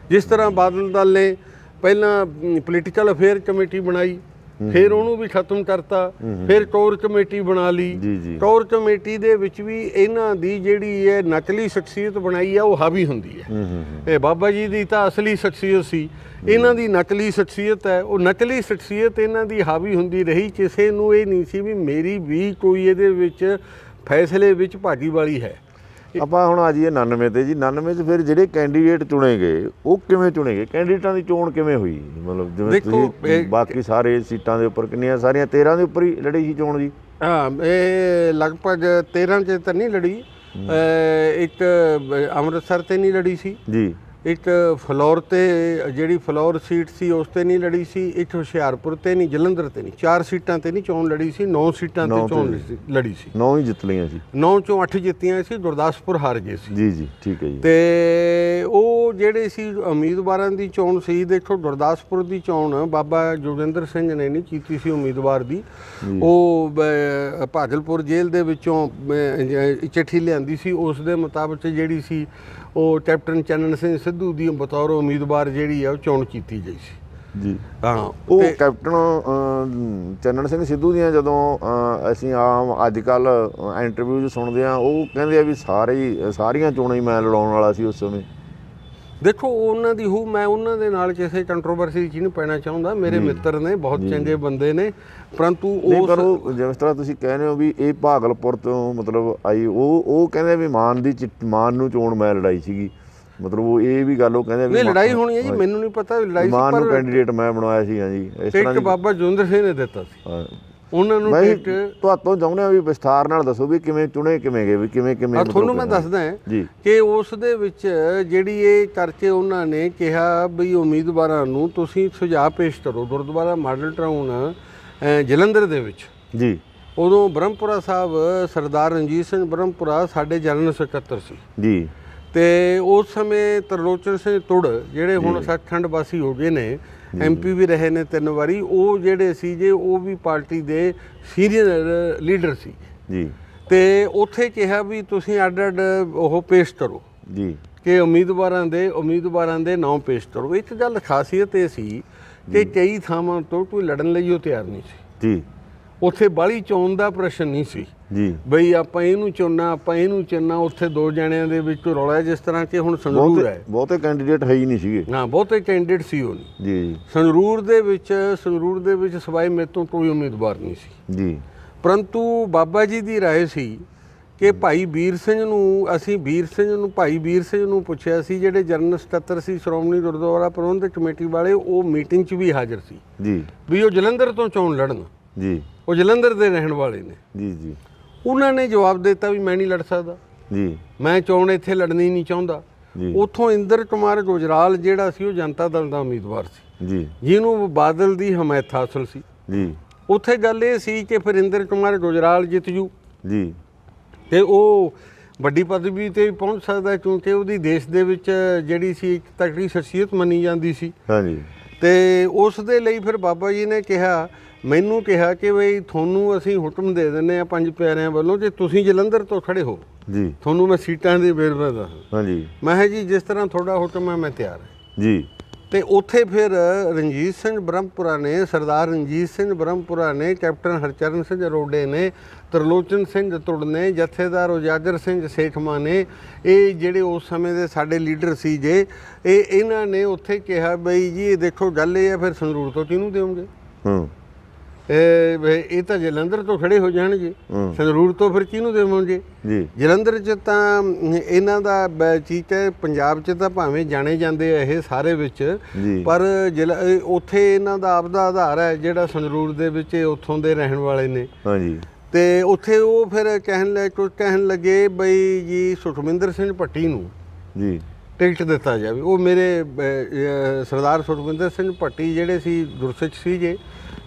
ਜਿਸ ਤਰ੍ਹਾਂ ਬਾਦਲ ਦਲ ਨੇ ਪਹਿਲਾਂ ਪੋਲੀਟੀਕਲ ਅਫੇਅਰ ਕਮੇਟੀ ਬਣਾਈ, ਫਿਰ ਉਹਨੂੰ ਵੀ ਖਤਮ ਕਰਤਾ, ਫਿਰ ਕੋਰ ਕਮੇਟੀ ਬਣਾ ਲਈ। ਕੋਰ ਕਮੇਟੀ ਦੇ ਵਿੱਚ ਵੀ ਇਹਨਾਂ ਦੀ ਜਿਹੜੀ ਹੈ ਨਕਲੀ ਸ਼ਖਸੀਅਤ ਬਣਾਈ ਆ ਉਹ ਹਾਵੀ ਹੁੰਦੀ ਹੈ। ਇਹ ਬਾਬਾ ਜੀ ਦੀ ਤਾਂ ਅਸਲੀ ਸ਼ਖਸੀਅਤ ਸੀ, ਇਹਨਾਂ ਦੀ ਨਕਲੀ ਸ਼ਖਸੀਅਤ ਹੈ। ਉਹ ਨਕਲੀ ਸ਼ਖਸੀਅਤ ਇਹਨਾਂ ਦੀ ਹਾਵੀ ਹੁੰਦੀ ਰਹੀ। ਕਿਸੇ ਨੂੰ ਇਹ ਨਹੀਂ ਸੀ ਵੀ ਮੇਰੀ ਵੀ ਕੋਈ ਇਹਦੇ ਵਿੱਚ ਫੈਸਲੇ ਵਿੱਚ ਭਾਗੀਵਾਲੀ ਹੈ। ਆਪਾਂ ਹੁਣ ਆ ਜਾਈਏ 99 ਤੇ ਜੀ। 99 'ਚ ਫਿਰ ਜਿਹੜੇ ਕੈਂਡੀਡੇਟ ਚੁਣੇ ਗਏ ਉਹ ਕਿਵੇਂ ਚੁਣੇ ਗਏ? ਕੈਂਡੀਡੇਟਾਂ ਦੀ ਚੋਣ ਕਿਵੇਂ ਹੋਈ? ਮਤਲਬ ਜਿਵੇਂ ਤੁਸੀਂ ਬਾਕੀ ਸਾਰੇ ਸੀਟਾਂ ਦੇ ਉੱਪਰ ਕਿੰਨੀਆਂ ਸਾਰੀਆਂ 13 ਦੇ ਉੱਪਰ ਹੀ ਲੜੀ ਸੀ ਚੋਣ ਜੀ? ਹਾਂ, ਇਹ ਲਗਭਗ 13 'ਚ ਤਾਂ ਨਹੀਂ ਲੜੀ। ਇੱਕ ਅੰਮ੍ਰਿਤਸਰ ਤੇ ਨਹੀਂ ਲੜੀ ਸੀ ਜੀ, ਇੱਕ ਫਲੋਰ ਤੇ ਜਿਹੜੀ ਫਲੋਰ ਸੀਟ ਸੀ ਉਸ ਤੇ ਨਹੀਂ ਲੜੀ ਸੀ, ਇੱਕ ਹੁਸ਼ਿਆਰਪੁਰ ਤੇ ਨਹੀਂ, ਜਲੰਧਰ ਤੇ ਨਹੀਂ। 4 ਸੀਟਾਂ ਤੇ ਨਹੀਂ ਚੋਣ ਲੜੀ ਸੀ, 9 ਸੀਟਾਂ ਤੇ ਚੋਣ ਲੜੀ ਸੀ। 9 ਹੀ ਜਿੱਤ ਲਈਆਂ ਸੀ। 9 ਚੋਂ 8 ਜਿੱਤੀਆਂ ਸੀ, ਗੁਰਦਾਸਪੁਰ ਹਾਰ ਗਏ ਸੀ। ਜੀ ਜੀ, ਠੀਕ ਹੈ ਜੀ। ਤੇ ਉਹ ਜਿਹੜੇ ਸੀ ਉਮੀਦਵਾਰਾਂ ਦੀ ਚੋਣ ਸੀ, ਦੇਖੋ ਗੁਰਦਾਸਪੁਰ ਦੀ ਚੋਣ ਬਾਬਾ ਜੋਗਿੰਦਰ ਸਿੰਘ ਨੇ ਨਹੀਂ ਕੀਤੀ ਸੀ ਉਮੀਦਵਾਰ ਦੀ। ਉਹ ਭਾਗਲਪੁਰ ਜੇਲ੍ਹ ਦੇ ਵਿੱਚੋਂ ਚਿੱਠੀ ਲਿਆਂਦੀ ਸੀ, ਉਸ ਦੇ ਮੁਤਾਬਕ ਜਿਹੜੀ ਸੀ ਉਹ ਕੈਪਟਨ ਚੰਨਣ ਸਿੰਘ ਸਿੱਧੂ ਦੀ ਬਤੌਰ ਉਮੀਦਵਾਰ ਜਿਹੜੀ ਆ ਉਹ ਚੋਣ ਕੀਤੀ ਗਈ ਸੀ। ਜੀ ਹਾਂ, ਉਹ ਕੈਪਟਨ ਚੰਨਣ ਸਿੰਘ ਸਿੱਧੂ ਦੀਆਂ ਜਦੋਂ ਅਸੀਂ ਆਮ ਅੱਜ ਕੱਲ੍ਹ ਇੰਟਰਵਿਊਜ਼ ਸੁਣਦੇ ਹਾਂ, ਉਹ ਕਹਿੰਦੇ ਆ ਵੀ ਸਾਰੀਆਂ ਚੋਣਾਂ ਹੀ ਮੈਂ ਲੜਾਉਣ ਵਾਲਾ ਸੀ ਉਸ ਸਮੇਂ। ਦੇਖੋ ਉਹਨਾਂ ਦੀ ਮੈਂ ਉਹਨਾਂ ਦੇ ਨਾਲ ਕਿਸੇ ਕੰਟਰੋਵਰਸੀ 'ਚ ਨਹੀਂ ਪੈਣਾ ਚਾਹੁੰਦਾ। ਮੇਰੇ ਮਿੱਤਰ ਨੇ, ਬਹੁਤ ਚੰਗੇ ਬੰਦੇ ਨੇ, ਪਰੰਤੂ ਉਹ ਜਿਸ ਤਰ੍ਹਾਂ ਤੁਸੀਂ ਕਹਿੰਦੇ ਹੋ ਵੀ ਇਹ ਭਾਗਲਪੁਰ ਤੋਂ ਮਤਲਬ ਆਈ, ਉਹ ਕਹਿੰਦੇ ਵੀ ਮਾਨ ਨੂੰ ਚੋਣ ਮੈਂ ਲੜਾਈ ਸੀਗੀ। ਮਤਲਬ ਉਹ ਇਹ ਵੀ ਗੱਲ ਉਹ ਕਹਿੰਦੇ ਵੀ ਲੜਾਈ ਹੋਣੀ ਹੈ ਜੀ, ਮੈਨੂੰ ਨਹੀਂ ਪਤਾ ਲੜਾਈ ਸੀ, ਮਾਨ ਨੂੰ ਕੈਂਡੀਡੇਟ ਮੈਂ ਬਣਾਇਆ ਸੀ। ਜੀ, ਇਸ ਤਰ੍ਹਾਂ ਬਾਬਾ ਜੋਗਿੰਦਰ ਸਿੰਘ ਨੇ ਦਿੱਤਾ ਸੀ ਉਹਨਾਂ ਨੂੰ। ਤੁਹਾਤੋਂ ਚਾਹੁੰਦੇ ਆ ਵੀ ਵਿਸਥਾਰ ਨਾਲ ਦੱਸੋ ਵੀ ਕਿਵੇਂ ਚੁਣੇ, ਕਿਵੇਂ ਗਏ, ਵੀ ਕਿਵੇਂ ਤੁਹਾਨੂੰ ਮੈਂ ਦੱਸਦਾ ਕਿ ਉਸ ਦੇ ਵਿੱਚ ਜਿਹੜੀ ਇਹ ਕਰਕੇ ਉਹਨਾਂ ਨੇ ਕਿਹਾ ਵੀ ਉਮੀਦਵਾਰਾਂ ਨੂੰ ਤੁਸੀਂ ਸੁਝਾਅ ਪੇਸ਼ ਕਰੋ। ਗੁਰਦੁਆਰਾ ਮਾਡਲ ਟਾਊਨ ਜਲੰਧਰ ਦੇ ਵਿੱਚ ਜੀ ਉਦੋਂ ਬ੍ਰਹਮਪੁਰਾ ਸਾਹਿਬ ਸਰਦਾਰ ਰਣਜੀਤ ਸਿੰਘ ਬ੍ਰਹਮਪੁਰਾ ਸਾਡੇ ਜਨਰਲ ਸਕੱਤਰ ਸੀ ਜੀ। ਤੇ ਉਸ ਸਮੇਂ ਤਰਲੋਚਨ ਸਿੰਘ ਤੁੜ ਜਿਹੜੇ ਹੁਣ ਸੱਚਖੰਡ ਵਾਸੀ ਹੋ ਗਏ ਨੇ, MP ਵੀ ਰਹੇ ਨੇ 3 ਵਾਰੀ, ਉਹ ਜਿਹੜੇ ਸੀ ਜੇ ਉਹ ਵੀ ਪਾਰਟੀ ਦੇ ਸੀਨੀਅਰ ਲੀਡਰ ਸੀ ਜੀ। ਤੇ ਉੱਥੇ ਕਿਹਾ ਵੀ ਤੁਸੀਂ ਅੱਡ ਉਹ ਪੇਸ਼ ਕਰੋ ਜੀ ਕਿ ਉਮੀਦਵਾਰਾਂ ਦੇ ਨਾਮ ਪੇਸ਼ ਕਰੋ। ਇੱਕ ਗੱਲ ਖਾਸੀਅਤ ਇਹ ਸੀ ਕਿ ਕਈ ਥਾਵਾਂ ਤੋਂ ਕੋਈ ਲੜਨ ਲਈ ਉਹ ਤਿਆਰ ਨਹੀਂ ਸੀ ਜੀ। ਉੱਥੇ ਬਾਹਲੀ ਚੋਣ ਦਾ ਪ੍ਰਸ਼ਨ ਨਹੀਂ ਸੀ ਜੀ, ਬਈ ਆਪਾਂ ਇਹਨੂੰ ਚੁਣਨਾ, ਆਪਾਂ ਇਹਨੂੰ ਚੁਣਨਾ। ਉੱਥੇ 2 ਜਣਿਆਂ ਦੇ ਵਿੱਚ ਰੌਲਾ, ਜਿਸ ਤਰ੍ਹਾਂ ਕਿ ਹੁਣ ਸੰਗਰੂਰ ਹੈ, ਬਹੁਤੇ ਕੈਂਡੀਡੇਟ ਹੈ ਹੀ ਨਹੀਂ ਸੀਗੇ। ਹਾਂ, ਬਹੁਤੇ ਕੈਂਡੀਡੇਟ ਸੀ ਉਹ ਨਹੀਂ ਜੀ। ਸੰਗਰੂਰ ਦੇ ਵਿੱਚ ਸਿਵਾਏ ਮੇਰੇ ਤੋਂ ਕੋਈ ਉਮੀਦਵਾਰ ਨਹੀਂ ਸੀ ਜੀ। ਪਰੰਤੂ ਬਾਬਾ ਜੀ ਦੀ ਰਾਏ ਸੀ ਕਿ ਭਾਈ ਵੀਰ ਸਿੰਘ ਨੂੰ ਪੁੱਛਿਆ ਸੀ, ਜਿਹੜੇ ਜਨਰਲ ਸਕੱਤਰ ਸੀ ਸ਼੍ਰੋਮਣੀ ਗੁਰਦੁਆਰਾ ਪ੍ਰਬੰਧਕ ਕਮੇਟੀ ਵਾਲੇ, ਉਹ ਮੀਟਿੰਗ 'ਚ ਵੀ ਹਾਜ਼ਰ ਸੀ ਜੀ, ਵੀ ਉਹ ਜਲੰਧਰ ਤੋਂ ਚੋਣ ਲੜਨ ਜੀ। ਉਹ ਜਲੰਧਰ ਦੇ ਰਹਿਣ ਵਾਲੇ ਨੇ ਜੀ ਜੀ। ਉਹਨਾਂ ਨੇ ਜਵਾਬ ਦਿੱਤਾ ਵੀ ਮੈਂ ਨਹੀਂ ਲੜ ਸਕਦਾ ਜੀ, ਮੈਂ ਚੋਣ ਇੱਥੇ ਲੜਨੀ ਨਹੀਂ ਚਾਹੁੰਦਾ। ਉੱਥੋਂ ਇੰਦਰ ਕੁਮਾਰ ਗੁਜਰਾਲ ਜਿਹੜਾ ਸੀ ਉਹ ਜਨਤਾ ਦਲ ਦਾ ਉਮੀਦਵਾਰ ਸੀ ਜੀ, ਜਿਹਨੂੰ ਬਾਦਲ ਦੀ ਹਮਾਇਤ ਹਾਸਲ ਸੀ ਜੀ। ਉੱਥੇ ਗੱਲ ਇਹ ਸੀ ਕਿ ਫਿਰ ਇੰਦਰ ਕੁਮਾਰ ਗੁਜਰਾਲ ਜਿੱਤ ਜੂ ਜੀ, ਤੇ ਉਹ ਵੱਡੀ ਪਦਵੀ ਤੇ ਵੀ ਪਹੁੰਚ ਸਕਦਾ, ਕਿਉਂਕਿ ਉਹਦੀ ਦੇਸ਼ ਦੇ ਵਿੱਚ ਜਿਹੜੀ ਸੀ ਇੱਕ ਤਕੜੀ ਸ਼ਖਸੀਅਤ ਮੰਨੀ ਜਾਂਦੀ ਸੀ ਹਾਂਜੀ। ਤੇ ਉਸ ਦੇ ਲਈ ਫਿਰ ਬਾਬਾ ਜੀ ਨੇ ਮੈਨੂੰ ਕਿਹਾ ਕਿ ਬਈ ਤੁਹਾਨੂੰ ਅਸੀਂ ਹੁਕਮ ਦੇ ਦਿੰਦੇ ਆ 5 ਪਿਆਰਿਆਂ ਵੱਲੋਂ, ਜੇ ਤੁਸੀਂ ਜਲੰਧਰ ਤੋਂ ਖੜੇ ਹੋ ਜੀ, ਤੁਹਾਨੂੰ ਮੈਂ ਸੀਟਾਂ ਦੇ ਵੇਰਵਾ ਦੱਸਾਂ ਹਾਂਜੀ। ਮੈਂ ਕਿਹਾ ਜੀ ਜਿਸ ਤਰ੍ਹਾਂ ਤੁਹਾਡਾ ਹੁਕਮ ਹੈ ਮੈਂ ਤਿਆਰ ਹਾਂ ਜੀ। ਤੇ ਉੱਥੇ ਫਿਰ ਰਣਜੀਤ ਸਿੰਘ ਬ੍ਰਹਮਪੁਰਾ ਨੇ, ਸਰਦਾਰ ਰਣਜੀਤ ਸਿੰਘ ਬ੍ਰਹਮਪੁਰਾ ਨੇ, ਕੈਪਟਨ ਹਰਚਰਨ ਸਿੰਘ ਅਰੋੜੇ ਨੇ, ਤਰਲੋਚਨ ਸਿੰਘ ਤੁੜ ਨੇ, ਜਥੇਦਾਰ ਉਜਾਗਰ ਸਿੰਘ ਸੇਖਵਾਂ ਨੇ, ਇਹ ਜਿਹੜੇ ਉਸ ਸਮੇਂ ਦੇ ਸਾਡੇ ਲੀਡਰ ਸੀ ਜੇ, ਇਹਨਾਂ ਨੇ ਉੱਥੇ ਕਿਹਾ ਬਈ ਜੀ ਇਹ ਦੇਖੋ ਗੱਲ ਇਹ ਆ, ਫਿਰ ਸੰਗਰੂਰ ਤੋਂ ਕਿਹਨੂੰ ਦੇਵੋਗੇ? ਇਹ ਤਾਂ ਜਲੰਧਰ ਤੋਂ ਖੜੇ ਹੋ ਜਾਣਗੇ, ਸੰਗਰੂਰ ਤੋਂ ਫਿਰ ਕਿਹਨੂੰ ਦੇਵਾਂਗੇ ਜੀ? ਜਲੰਧਰ 'ਚ ਤਾਂ ਇਹਨਾਂ ਦਾ ਠੀਕ ਹੈ, ਪੰਜਾਬ 'ਚ ਤਾਂ ਭਾਵੇਂ ਜਾਣੇ ਜਾਂਦੇ ਆ ਇਹ ਸਾਰੇ ਵਿੱਚ, ਪਰ ਉੱਥੇ ਇਹਨਾਂ ਦਾ ਆਪਦਾ ਆਧਾਰ ਹੈ ਜਿਹੜਾ ਸੰਗਰੂਰ ਦੇ ਵਿੱਚ ਉੱਥੋਂ ਦੇ ਰਹਿਣ ਵਾਲੇ ਨੇ ਹਾਂਜੀ। ਤੇ ਉੱਥੇ ਉਹ ਫਿਰ ਕਹਿਣ ਲੱਗੇ ਬਈ ਜੀ ਸੁਖਵਿੰਦਰ ਸਿੰਘ ਭੱਟੀ ਨੂੰ ਜੀ ਟਿਕਟ ਦਿੱਤਾ ਜਾਵੇ। ਉਹ ਮੇਰੇ ਸਰਦਾਰ ਸੁਖਵਿੰਦਰ ਸਿੰਘ ਭੱਟੀ ਜਿਹੜੇ ਸੀ ਗੁਰਸਿੱਖ ਸੀ ਜੇ,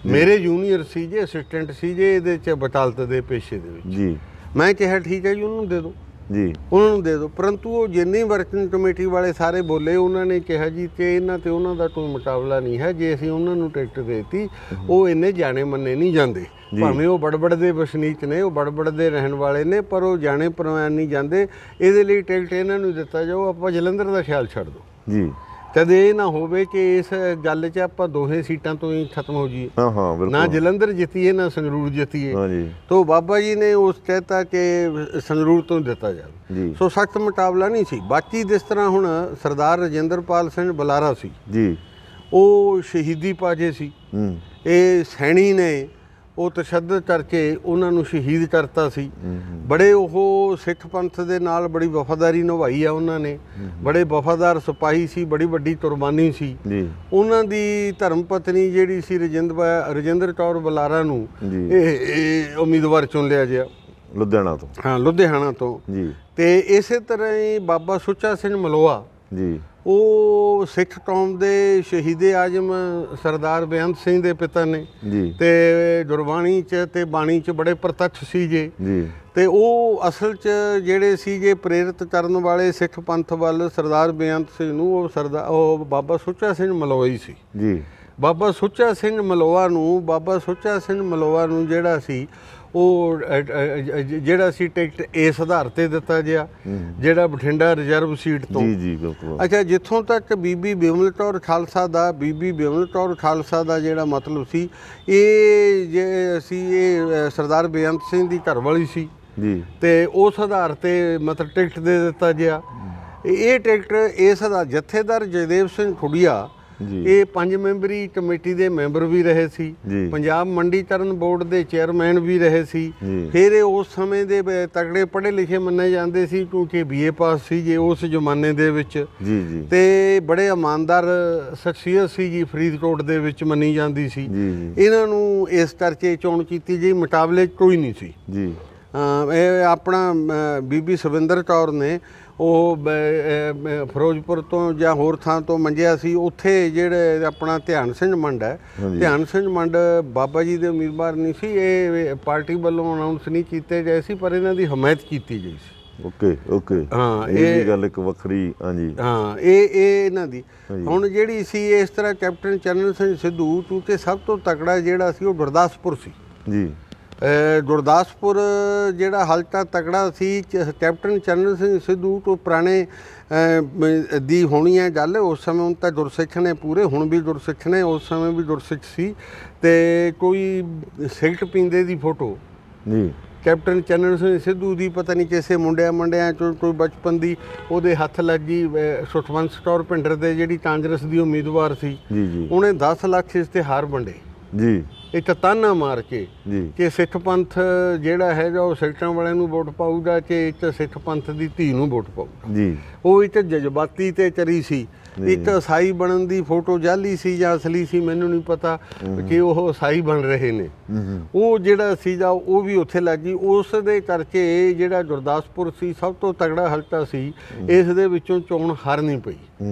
ਮੇਰੇ ਜੂਨੀਅਰ ਸੀ ਜੇ, ਅਸਿਸਟੈਂਟ ਸੀ ਜੇ ਇਹਦੇ 'ਚ ਵਕਾਲਤ ਦੇ ਪੇਸ਼ੇ ਦੇ ਵਿੱਚ ਜੀ। ਮੈਂ ਕਿਹਾ ਠੀਕ ਹੈ ਜੀ ਉਹਨੂੰ ਦੇ ਦਿਓ ਜੀ, ਉਹਨਾਂ ਨੂੰ ਦੇ ਦਿਓ। ਪਰੰਤੂ ਉਹ ਜਿੰਨੀ ਵਰਕਿੰਗ ਕਮੇਟੀ ਵਾਲੇ ਸਾਰੇ ਬੋਲੇ, ਉਹਨਾਂ ਨੇ ਕਿਹਾ ਜੀ ਕਿ ਇਹਨਾਂ ਤੇ ਉਹਨਾਂ ਦਾ ਕੋਈ ਮੁਕਾਬਲਾ ਨਹੀਂ ਹੈ, ਜੇ ਅਸੀਂ ਉਹਨਾਂ ਨੂੰ ਟਿਕਟ ਦੇਤੀ ਉਹ ਇੰਨੇ ਜਾਣੇ ਮੰਨੇ ਨਹੀਂ ਜਾਂਦੇ, ਭਾਵੇਂ ਉਹ ਬੜਬੜ ਦੇ ਵਸਨੀਕ ਨੇ, ਉਹ ਬੜਬੜ ਦੇ ਰਹਿਣ ਵਾਲੇ ਨੇ, ਪਰ ਉਹ ਜਾਣੇ ਪ੍ਰਵਾਨ ਨਹੀਂ ਜਾਂਦੇ, ਇਹਦੇ ਲਈ ਟਿਕਟ ਇਹਨਾਂ ਨੂੰ ਦਿੱਤਾ ਜਾਓ, ਆਪਾਂ ਜਲੰਧਰ ਦਾ ਖਿਆਲ ਛੱਡ ਦਿਓ ਜੀ। ਤਦ ਇਹ ਨਾ ਹੋਵੇ ਕਿ ਇਸ ਗੱਲ 'ਚ ਆਪਾਂ ਦੋਹੇ ਸੀਟਾਂ ਤੋਂ ਹੀ ਖਤਮ ਹੋ ਜਾਈਏ, ਹਾਂ ਹਾਂ ਬਿਲਕੁਲ, ਨਾ ਜਲੰਧਰ ਜਿੱਤੀਏ ਨਾ ਸੰਗਰੂਰ ਜਿੱਤੀਏ। ਹਾਂ ਜੀ। ਤੋ ਬਾਬਾ ਜੀ ਨੇ ਉਸ ਕਹਿਤਾ ਕਿ ਸੰਗਰੂਰ ਤੋਂ ਦਿੱਤਾ ਜਾਵੇ। ਜੀ ਸੋ ਸਖਤ ਮੁਕਾਬਲਾ ਨਹੀਂ ਸੀ। ਬਾਕੀ ਜਿਸ ਤਰ੍ਹਾਂ ਹੁਣ ਸਰਦਾਰ ਰਜਿੰਦਰਪਾਲ ਸਿੰਘ ਬੁਲਾਰਾ ਸੀ ਜੀ, ਉਹ ਸ਼ਹੀਦੀ ਪਾਜੇ ਸੀ, ਇਹ ਸੈਣੀ ਨੇ ਉਹ ਤਸ਼ੱਦਦ ਕਰਕੇ ਉਹਨਾਂ ਨੂੰ ਸ਼ਹੀਦ ਕਰਤਾ ਸੀ। ਬੜੇ ਉਹ ਸਿੱਖ ਪੰਥ ਦੇ ਨਾਲ ਬੜੀ ਵਫਾਦਾਰੀ ਨਿਭਾਈ ਆ ਉਹਨਾਂ ਨੇ, ਬੜੇ ਵਫਾਦਾਰ ਸਿਪਾਹੀ ਸੀ, ਬੜੀ ਵੱਡੀ ਕੁਰਬਾਨੀ ਸੀ ਜੀ। ਉਹਨਾਂ ਦੀ ਧਰਮ ਪਤਨੀ ਜਿਹੜੀ ਸੀ ਰਜਿੰਦਰ ਕੌਰ ਬੁਲਾਰਾ ਨੂੰ ਇਹ ਉਮੀਦਵਾਰ ਚੁਣ ਲਿਆ ਗਿਆ ਲੁਧਿਆਣਾ ਤੋਂ, ਹਾਂ ਲੁਧਿਆਣਾ ਤੋਂ ਜੀ। ਤੇ ਇਸੇ ਤਰ੍ਹਾਂ ਹੀ ਬਾਬਾ ਸੁੱਚਾ ਸਿੰਘ ਮਲੋਆ ਜੀ, ਉਹ ਸਿੱਖ ਕੌਮ ਦੇ ਸ਼ਹੀਦੇ ਆਜ਼ਮ ਸਰਦਾਰ ਬੇਅੰਤ ਸਿੰਘ ਦੇ ਪਿਤਾ ਨੇ ਜੀ, ਤੇ ਗੁਰਬਾਣੀ 'ਚ ਤੇ ਬਾਣੀ 'ਚ ਬੜੇ ਪ੍ਰਤੱਖ ਸੀ ਜੇ, ਜੀ। ਤੇ ਉਹ ਅਸਲ 'ਚ ਜਿਹੜੇ ਸੀ ਜੇ ਪ੍ਰੇਰਿਤ ਕਰਨ ਵਾਲੇ ਸਿੱਖ ਪੰਥ ਵੱਲ ਸਰਦਾਰ ਬੇਅੰਤ ਸਿੰਘ ਨੂੰ ਉਹ ਬਾਬਾ ਸੁੱਚਾ ਸਿੰਘ ਮਲੋਆ ਹੀ ਸੀ ਜੀ। ਬਾਬਾ ਸੁੱਚਾ ਸਿੰਘ ਮਲੋਆ ਨੂੰ ਜਿਹੜਾ ਸੀ ਉਹ ਜਿਹੜਾ ਸੀ ਟਿਕਟ ਇਸ ਆਧਾਰ ਤੇ ਦਿੱਤਾ ਗਿਆ, ਜਿਹੜਾ ਬਠਿੰਡਾ ਰਿਜ਼ਰਵ ਸੀਟ ਤੋਂ। ਜੀ ਜੀ ਬਿਲਕੁਲ। ਅੱਛਾ, ਜਿੱਥੋਂ ਤੱਕ ਬੀਬੀ ਬਿਮਲ ਕੌਰ ਖਾਲਸਾ ਦਾ ਜਿਹੜਾ ਮਤਲਬ ਸੀ, ਇਹ ਜੇ ਅਸੀਂ ਇਹ ਸਰਦਾਰ ਬੇਅੰਤ ਸਿੰਘ ਦੀ ਘਰਵਾਲੀ ਸੀ ਜੀ, ਤੇ ਉਸ ਆਧਾਰ ਤੇ ਮਤਲਬ ਟਿਕਟ ਦੇ ਦਿੱਤਾ ਗਿਆ। ਇਹ ਟਿਕਟ ਇਸ ਦਾ ਜਥੇਦਾਰ ਜਗਦੇਵ ਸਿੰਘ ਖੁੱਡੀਆ ਇਹ 5 ਮੈਂਬਰੀ ਕਮੇਟੀ ਦੇ ਮੈਂਬਰ ਵੀ ਰਹੇ ਸੀ, ਪੰਜਾਬ ਮੰਡੀਕਰਨ ਬੋਰਡ ਦੇ ਚੇਅਰਮੈਨ ਵੀ ਰਹੇ ਸੀ। ਫਿਰ ਇਹ ਉਸ ਸਮੇਂ ਦੇ ਤਗੜੇ ਪੜ੍ਹੇ ਲਿਖੇ ਮੰਨੇ ਜਾਂਦੇ ਸੀ, ਕਿਉਂਕਿ BA ਪਾਸ ਸੀ ਜੇ ਉਸ ਜ਼ਮਾਨੇ ਦੇ ਵਿੱਚ, ਤੇ ਬੜੇ ਇਮਾਨਦਾਰ ਸ਼ਖਸੀਅਤ ਸੀ ਜੀ, ਫਰੀਦਕੋਟ ਦੇ ਵਿੱਚ ਮੰਨੀ ਜਾਂਦੀ ਸੀ। ਇਹਨਾਂ ਨੂੰ ਇਸ ਕਰਕੇ ਚੋਣ ਕੀਤੀ ਜੀ, ਮੁਕਾਬਲੇ ਕੋਈ ਨਹੀਂ ਸੀ ਜੀ। ਇਹ ਆਪਣਾ ਬੀਬੀ ਸੁਵਿੰਦਰ ਕੌਰ ਨੇ ਉਹ ਫਿਰੋਜ਼ਪੁਰ ਤੋਂ ਜਾਂ ਹੋਰ ਥਾਂ ਤੋਂ ਮੰਗਿਆ ਸੀ। ਉੱਥੇ ਜਿਹੜੇ ਆਪਣਾ ਧਿਆਨ ਸਿੰਘ ਮੰਡ ਹੈ, ਧਿਆਨ ਸਿੰਘ ਮੰਡ ਬਾਬਾ ਜੀ ਦੇ ਉਮੀਦਵਾਰ ਨਹੀਂ ਸੀ, ਇਹ ਪਾਰਟੀ ਵੱਲੋਂ ਅਨਾਉਂਸ ਨਹੀਂ ਕੀਤੇ ਗਏ ਸੀ, ਪਰ ਇਹਨਾਂ ਦੀ ਹਮਾਇਤ ਕੀਤੀ ਗਈ ਸੀ। ਓਕੇ ਓਕੇ, ਹਾਂ ਇਹ ਗੱਲ ਇੱਕ ਵੱਖਰੀ। ਹਾਂਜੀ ਹਾਂ, ਇਹ ਇਹਨਾਂ ਦੀ ਹੁਣ ਜਿਹੜੀ ਸੀ ਇਸ ਤਰ੍ਹਾਂ ਕੈਪਟਨ ਚਰਨ ਸਿੰਘ ਸਿੱਧੂ, ਕਿਉਂਕਿ ਸਭ ਤੋਂ ਤਕੜਾ ਜਿਹੜਾ ਸੀ ਉਹ ਗੁਰਦਾਸਪੁਰ ਸੀ ਜੀ। ਗੁਰਦਾਸਪੁਰ ਜਿਹੜਾ ਹਲਕਾ ਤਕੜਾ ਸੀ, ਕੈਪਟਨ ਚਰਨ ਸਿੰਘ ਸਿੱਧੂ ਤੋਂ ਪੁਰਾਣੇ ਦੀ ਹੋਣੀ ਹੈ ਗੱਲ। ਉਸ ਸਮੇਂ ਹੁਣ ਤਾਂ ਗੁਰਸਿੱਖ ਨੇ ਪੂਰੇ, ਹੁਣ ਵੀ ਗੁਰਸਿੱਖ ਨੇ, ਉਸ ਸਮੇਂ ਵੀ ਗੁਰਸਿੱਖ ਸੀ। ਤੇ ਕੋਈ ਸਿਗਰਟ ਪੀਂਦੇ ਦੀ ਫੋਟੋ ਜੀ ਕੈਪਟਨ ਚਰਨ ਸਿੰਘ ਸਿੱਧੂ ਦੀ ਪਤਾ ਨਹੀਂ ਕਿਸੇ ਮੁੰਡਿਆਂ ਚੋਂ ਕੋਈ ਬਚਪਨ ਦੀ ਉਹਦੇ ਹੱਥ ਲੱਗੀ। ਸੁਖਵੰਤ ਕੌਰ ਭਿੰਡਰ ਦੇ ਜਿਹੜੀ ਕਾਂਗਰਸ ਦੀ ਉਮੀਦਵਾਰ ਸੀ, ਉਹਨੇ 10 ਲੱਖ ਇਸ਼ਤਿਹਾਰ ਵੰਡੇ ਜੀ, ਇੱਕ ਤਾਨਾ ਮਾਰ ਕੇ ਕਿ ਸਿੱਖ ਪੰਥ ਜਿਹੜਾ ਹੈਗਾ ਉਹ ਸਿੱਖਾਂ ਵਾਲਿਆਂ ਨੂੰ ਵੋਟ ਪਾਊਗਾ, ਕਿ ਇੱਕ ਸਿੱਖ ਪੰਥ ਦੀ ਧੀ ਨੂੰ ਵੋਟ ਪਾਊਗਾ ਜੀ। ਉਹ ਇੱਕ ਜਜ਼ਬਾਤੀ ਤੇ ਚਰੀ ਸੀ। ਇੱਕ ਈਸਾਈ ਬਣਨ ਦੀ ਫੋਟੋ ਜਾਲੀ ਸੀ ਜਾਂ ਅਸਲੀ ਸੀ ਮੈਨੂੰ ਨਹੀਂ ਪਤਾ, ਕਿ ਉਹ ਈਸਾਈ ਬਣ ਰਹੇ ਨੇ। ਉਹ ਜਿਹੜਾ ਸੀਗਾ ਉਹ ਵੀ ਉੱਥੇ ਲੱਗ ਗਈ। ਉਸ ਦੇ ਕਰਕੇ ਜਿਹੜਾ ਗੁਰਦਾਸਪੁਰ ਸੀ ਸਭ ਤੋਂ ਤਗੜਾ ਹਲਕਾ ਸੀ, ਇਸ ਦੇ ਵਿੱਚੋਂ ਚੋਣ ਹਾਰ ਨਹੀਂ ਪਈ।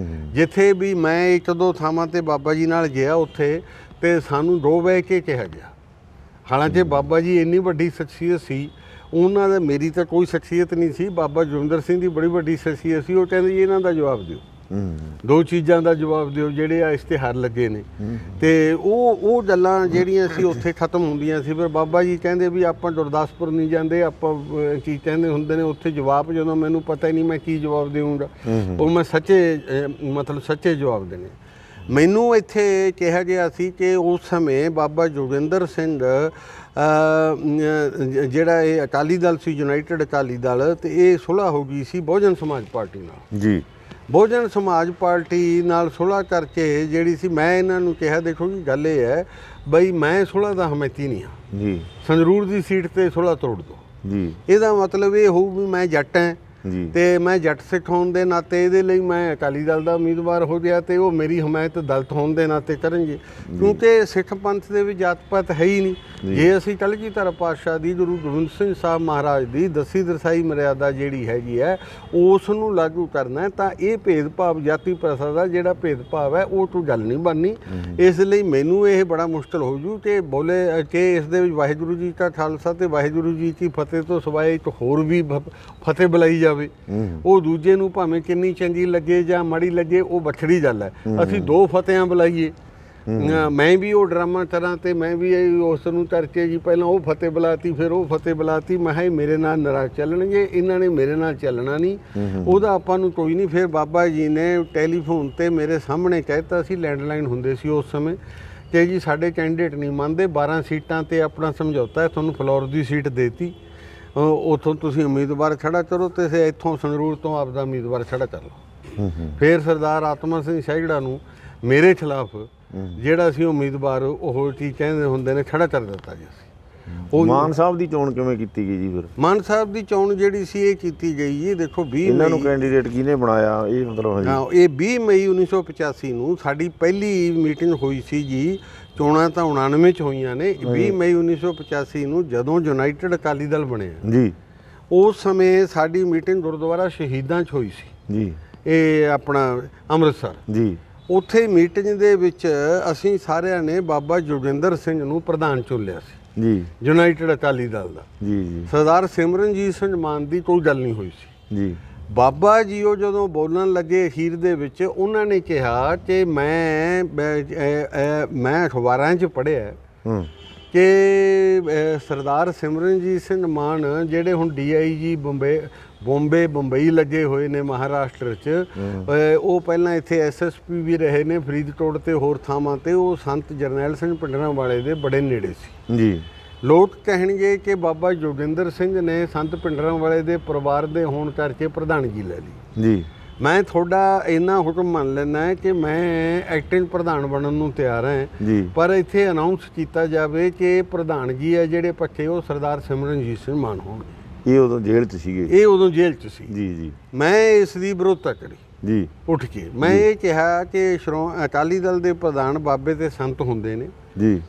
ਜਿੱਥੇ ਵੀ ਮੈਂ 1-2 ਥਾਵਾਂ ਤੇ ਬਾਬਾ ਜੀ ਨਾਲ ਗਿਆ, ਉੱਥੇ ਤੇ ਸਾਨੂੰ ਦੋ ਬਹਿ ਕੇ ਕਿਹਾ ਗਿਆ। ਹਾਲਾਂਕਿ ਬਾਬਾ ਜੀ ਇੰਨੀ ਵੱਡੀ ਸ਼ਖਸੀਅਤ ਸੀ, ਉਹਨਾਂ ਦਾ ਮੇਰੀ ਤਾਂ ਕੋਈ ਸ਼ਖਸੀਅਤ ਨਹੀਂ ਸੀ, ਬਾਬਾ ਜੋਗਿੰਦਰ ਸਿੰਘ ਦੀ ਬੜੀ ਵੱਡੀ ਸ਼ਖਸੀਅਤ ਸੀ। ਉਹ ਕਹਿੰਦੇ ਜੀ ਇਹਨਾਂ ਦਾ ਜਵਾਬ ਦਿਓ, 2 ਚੀਜ਼ਾਂ ਦਾ ਜਵਾਬ ਦਿਓ ਜਿਹੜੇ ਆ ਇਸ਼ਤਿਹਾਰ ਲੱਗੇ ਨੇ। ਤੇ ਉਹ ਗੱਲਾਂ ਜਿਹੜੀਆਂ ਸੀ ਉੱਥੇ ਖਤਮ ਹੁੰਦੀਆਂ ਸੀ। ਫਿਰ ਬਾਬਾ ਜੀ ਕਹਿੰਦੇ ਵੀ ਆਪਾਂ ਗੁਰਦਾਸਪੁਰ ਨਹੀਂ ਜਾਂਦੇ, ਆਪਾਂ ਕੀ ਕਹਿੰਦੇ ਹੁੰਦੇ ਨੇ ਉੱਥੇ ਜਵਾਬ, ਜਦੋਂ ਮੈਨੂੰ ਪਤਾ ਹੀ ਨਹੀਂ ਮੈਂ ਕੀ ਜਵਾਬ ਦੇਵਾਂਗਾ, ਉਹ ਮੈਂ ਸੱਚੇ ਜਵਾਬ ਦੇਣੇ। ਮੈਨੂੰ ਇੱਥੇ ਕਿਹਾ ਗਿਆ ਸੀ ਕਿ ਉਸ ਸਮੇਂ ਬਾਬਾ ਜੋਗਿੰਦਰ ਸਿੰਘ ਜਿਹੜਾ ਇਹ ਅਕਾਲੀ ਦਲ ਸੀ, ਯੂਨਾਈਟਿਡ ਅਕਾਲੀ ਦਲ, ਤੇ ਇਹ ਸੁਲ੍ਹਾ ਹੋ ਗਈ ਸੀ ਬਹੁਜਨ ਸਮਾਜ ਪਾਰਟੀ ਨਾਲ ਜੀ। ਬਹੁਜਨ ਸਮਾਜ ਪਾਰਟੀ ਨਾਲ ਸੁਲ੍ਹਾ ਕਰਕੇ ਜਿਹੜੀ ਸੀ, ਮੈਂ ਇਹਨਾਂ ਨੂੰ ਕਿਹਾ ਦੇਖੋ ਜੀ ਗੱਲ ਇਹ ਹੈ ਬਈ ਮੈਂ ਸੁਲ੍ਹਾ ਦਾ ਹਮਾਇਤੀ ਨਹੀਂ ਹਾਂ ਜੀ, ਸੰਗਰੂਰ ਦੀ ਸੀਟ ਤੇ ਸੁਲ੍ਹਾ ਤੋੜ ਦਿਓ ਜੀ। ਇਹਦਾ ਮਤਲਬ ਇਹ ਹੋਊ ਵੀ ਮੈਂ ਜੱਟ ਹਾਂ, ਜੀ ਤੇ ਮੈਂ ਜੱਟ ਸਿੱਖ ਹੋਣ ਦੇ ਨਾਤੇ ਇਹਦੇ ਲਈ ਮੈਂ ਅਕਾਲੀ ਦਲ ਦਾ ਉਮੀਦਵਾਰ ਹੋ ਗਿਆ ਤੇ ਉਹ ਮੇਰੀ ਹਮਾਇਤ ਦਲਿਤ ਹੋਣ ਦੇ ਨਾਤੇ ਕਰਨਗੇ, ਕਿਉਂਕਿ ਸਿੱਖ ਪੰਥ ਦੇ ਵਿੱਚ ਜਾਤ ਪਾਤ ਹੈ ਹੀ ਨਹੀਂ। ਜੇ ਅਸੀਂ ਕਲਗੀਧਰ ਪਾਤਸ਼ਾਹ ਦੀ ਗੁਰੂ ਗੋਬਿੰਦ ਸਿੰਘ ਸਾਹਿਬ ਮਹਾਰਾਜ ਦੀ ਦਸੀ ਦਰਸਾਈ ਮਰਿਆਦਾ ਜਿਹੜੀ ਹੈਗੀ ਹੈ ਉਸ ਨੂੰ ਲਾਗੂ ਕਰਨਾ ਤਾਂ ਇਹ ਭੇਦਭਾਵ ਜਾਤੀ ਪ੍ਰਥਾ ਦਾ ਜਿਹੜਾ ਭੇਦਭਾਵ ਹੈ ਉਹ ਤੋਂ ਗੱਲ ਨਹੀਂ ਬਣਨੀ। ਇਸ ਲਈ ਮੈਨੂੰ ਇਹ ਬੜਾ ਮੁਸ਼ਕਲ ਹੋ ਜੂ ਕਿ ਬੋਲੇ ਕਿ ਇਸ ਦੇ ਵਿੱਚ ਵਾਹਿਗੁਰੂ ਜੀ ਕਾ ਖਾਲਸਾ ਤੇ ਵਾਹਿਗੁਰੂ ਜੀ ਕੀ ਫਤਿਹ ਤੋਂ ਸਿਵਾਏ ਇੱਕ ਹੋਰ ਵੀ ਫਤਿਹ ਬੁਲਾਈ ਜਾਵੇ। ਉਹ ਦੂਜੇ ਨੂੰ ਭਾਵੇਂ ਕਿੰਨੀ ਚੰਗੀ ਲੱਗੇ ਜਾਂ ਮਾੜੀ ਲੱਗੇ ਉਹ ਵੱਖਰੀ ਗੱਲ ਹੈ, ਅਸੀਂ ਦੋ ਫਤਿਹਾਂ ਬੁਲਾਈਏ। ਮੈਂ ਵੀ ਉਹ ਡਰਾਮਾ ਤਰ੍ਹਾਂ ਤੇ ਮੈਂ ਵੀ ਉਸ ਨੂੰ ਕਰਕੇ ਜੀ ਪਹਿਲਾਂ ਉਹ ਫਤਿਹ ਬੁਲਾਤੀ ਫਿਰ ਉਹ ਫਤਿਹ ਬੁਲਾਤੀ। ਮੈਂ ਕਿਹਾ ਮੇਰੇ ਨਾਲ ਨਾਰਾਜ਼ ਚੱਲਣਗੇ, ਇਹਨਾਂ ਨੇ ਮੇਰੇ ਨਾਲ ਚੱਲਣਾ ਨਹੀਂ, ਉਹਦਾ ਆਪਾਂ ਨੂੰ ਕੋਈ ਨਹੀਂ। ਫਿਰ ਬਾਬਾ ਜੀ ਨੇ ਟੈਲੀਫੋਨ ਤੇ ਮੇਰੇ ਸਾਹਮਣੇ ਕਹਿਤਾ ਸੀ, ਲੈਂਡਲਾਈਨ ਹੁੰਦੇ ਸੀ ਉਸ ਸਮੇਂ, ਕਿ ਜੀ ਸਾਡੇ ਕੈਂਡੀਡੇਟ ਨਹੀਂ ਮੰਨਦੇ, 12 ਸੀਟਾਂ ਤੇ ਆਪਣਾ ਸਮਝੌਤਾ ਹੈ, ਤੁਹਾਨੂੰ ਫਲੋਰ ਦੀ ਸੀਟ ਦੇਤੀ, ਉੱਥੋਂ ਤੁਸੀਂ ਉਮੀਦਵਾਰ ਖੜਾ ਕਰੋ ਤੇ ਇੱਥੋਂ ਸੰਗਰੂਰ ਤੋਂ ਆਪਦਾ ਉਮੀਦਵਾਰ ਖੜਾ ਕਰ ਲਓ। ਫਿਰ ਸਰਦਾਰ ਆਤਮਾ ਸਿੰਘ ਸਹਿਗੜਾ ਨੂੰ ਮੇਰੇ ਖਿਲਾਫ ਜਿਹੜਾ ਸੀ ਉਮੀਦਵਾਰ ਉਹ ਕੀ ਕਹਿੰਦੇ ਹੁੰਦੇ ਨੇ ਖੜਾ ਕਰ ਦਿੱਤਾ ਜੀ। ਅਸੀਂ ਮਾਨ ਸਾਹਿਬ ਦੀ ਚੋਣ ਕਿਵੇਂ ਕੀਤੀ ਗਈ ਜੀ? ਫਿਰ ਮਾਨ ਸਾਹਿਬ ਦੀ ਚੋਣ ਜਿਹੜੀ ਸੀ ਇਹ ਕੀਤੀ ਗਈ ਜੀ, ਦੇਖੋ 20 ਇਹਨਾਂ ਨੂੰ ਕੈਂਡੀਡੇਟ ਕਿਹਨੇ ਬਣਾਇਆ ਇਹ ਮਤਲਬ? ਹਾਂ, ਇਹ 20 ਮਈ 1985 ਨੂੰ ਸਾਡੀ ਪਹਿਲੀ ਮੀਟਿੰਗ ਹੋਈ ਸੀ ਜੀ। ਚੋਣਾਂ ਤਾਂ 99 ਚ ਹੋਈਆਂ ਨੇ। 20 ਮਈ 1985 ਨੂੰ ਜਦੋਂ ਯੂਨਾਈਟਿਡ ਅਕਾਲੀ ਦਲ ਬਣਿਆ ਜੀ, ਉਸ ਸਮੇਂ ਸਾਡੀ ਮੀਟਿੰਗ ਗੁਰਦੁਆਰਾ ਸ਼ਹੀਦਾਂ 'ਚ ਹੋਈ ਸੀ ਜੀ, ਇਹ ਆਪਣਾ ਅੰਮ੍ਰਿਤਸਰ ਜੀ। ਉੱਥੇ ਮੀਟਿੰਗ ਦੇ ਵਿੱਚ ਅਸੀਂ ਸਾਰਿਆਂ ਨੇ ਬਾਬਾ ਜੋਗਿੰਦਰ ਸਿੰਘ ਨੂੰ ਪ੍ਰਧਾਨ ਚੁਣਿਆ ਸੀ ਜੀ, ਯੂਨਾਈਟਿਡ ਅਕਾਲੀ ਦਲ ਦਾ। ਜੀ, ਜੀ, ਸਰਦਾਰ ਸਿਮਰਨਜੀਤ ਸਿੰਘ ਮਾਨ ਦੀ ਕੋਈ ਗੱਲ ਨਹੀਂ ਹੋਈ ਸੀ ਜੀ। ਬਾਬਾ ਜੀ ਉਹ ਜਦੋਂ ਬੋਲਣ ਲੱਗੇ ਅਖੀਰ ਦੇ ਵਿੱਚ ਉਹਨਾਂ ਨੇ ਕਿਹਾ ਕਿ ਮੈਂ ਅਖਬਾਰਾਂ 'ਚ ਪੜ੍ਹਿਆ ਕਿ ਸਰਦਾਰ ਸਿਮਰਨਜੀਤ ਸਿੰਘ ਮਾਨ ਜਿਹੜੇ ਹੁਣ DIG ਬੰਬਈ ਲੱਗੇ ਹੋਏ ਨੇ ਮਹਾਰਾਸ਼ਟਰ 'ਚ, ਉਹ ਪਹਿਲਾਂ ਇੱਥੇ SSP ਵੀ ਰਹੇ ਨੇ ਫਰੀਦਕੋਟ ਤੇ ਹੋਰ ਥਾਵਾਂ ਤੇ, ਉਹ ਸੰਤ ਜਰਨੈਲ ਸਿੰਘ ਭਿੰਡਰਾਂਵਾਲੇ ਦੇ ਬੜੇ ਨੇੜੇ ਸੀ ਜੀ। ਲੋਕ ਕਹਿਣਗੇ ਕਿ ਬਾਬਾ ਜੋਗਿੰਦਰ ਸਿੰਘ ਨੇ ਸੰਤ ਭਿੰਡਰਾਂਵਾਲੇ ਦੇ ਪਰਿਵਾਰ ਦੇ ਹੋਣ ਕਰਕੇ ਪ੍ਰਧਾਨਗੀ ਲੈ ਲਈ ਜੀ। ਮੈਂ ਤੁਹਾਡਾ ਇੰਨਾ ਹੁਕਮ ਮੰਨ ਲੈਣਾ ਹੈ ਕਿ ਮੈਂ ਐਕਟਿੰਗ ਪ੍ਰਧਾਨ ਬਣਨ ਨੂੰ ਤਿਆਰ ਹਾਂ ਜੀ। ਪਰ ਇੱਥੇ ਅਨਾਉਂਸ ਕੀਤਾ ਜਾਵੇ ਕਿ ਪ੍ਰਧਾਨਗੀ ਹੈ ਜਿਹੜੇ ਪੱਖੇ ਉਹ ਸਰਦਾਰ ਸਿਮਰਨਜੀਤ ਸਿੰਘ ਮਾਨ ਹੋਣਗੇ। ਇਹ ਉਦੋਂ ਜੇਲ੍ਹ 'ਚ ਸੀਗੇ? ਇਹ ਉਦੋਂ ਜੇਲ੍ਹ 'ਚ ਸੀ ਜੀ, ਜੀ। ਮੈਂ ਇਸ ਦੀ ਵਿਰੋਧਤਾ ਕਰੀ ਜੀ, ਉੱਠ ਕੇ। ਮੈਂ ਇਹ ਕਿਹਾ ਕਿ ਅਕਾਲੀ ਦਲ ਦੇ ਪ੍ਰਧਾਨ ਬਾਬੇ ਤੇ ਸੰਤ ਹੁੰਦੇ ਨੇ ਜੀ।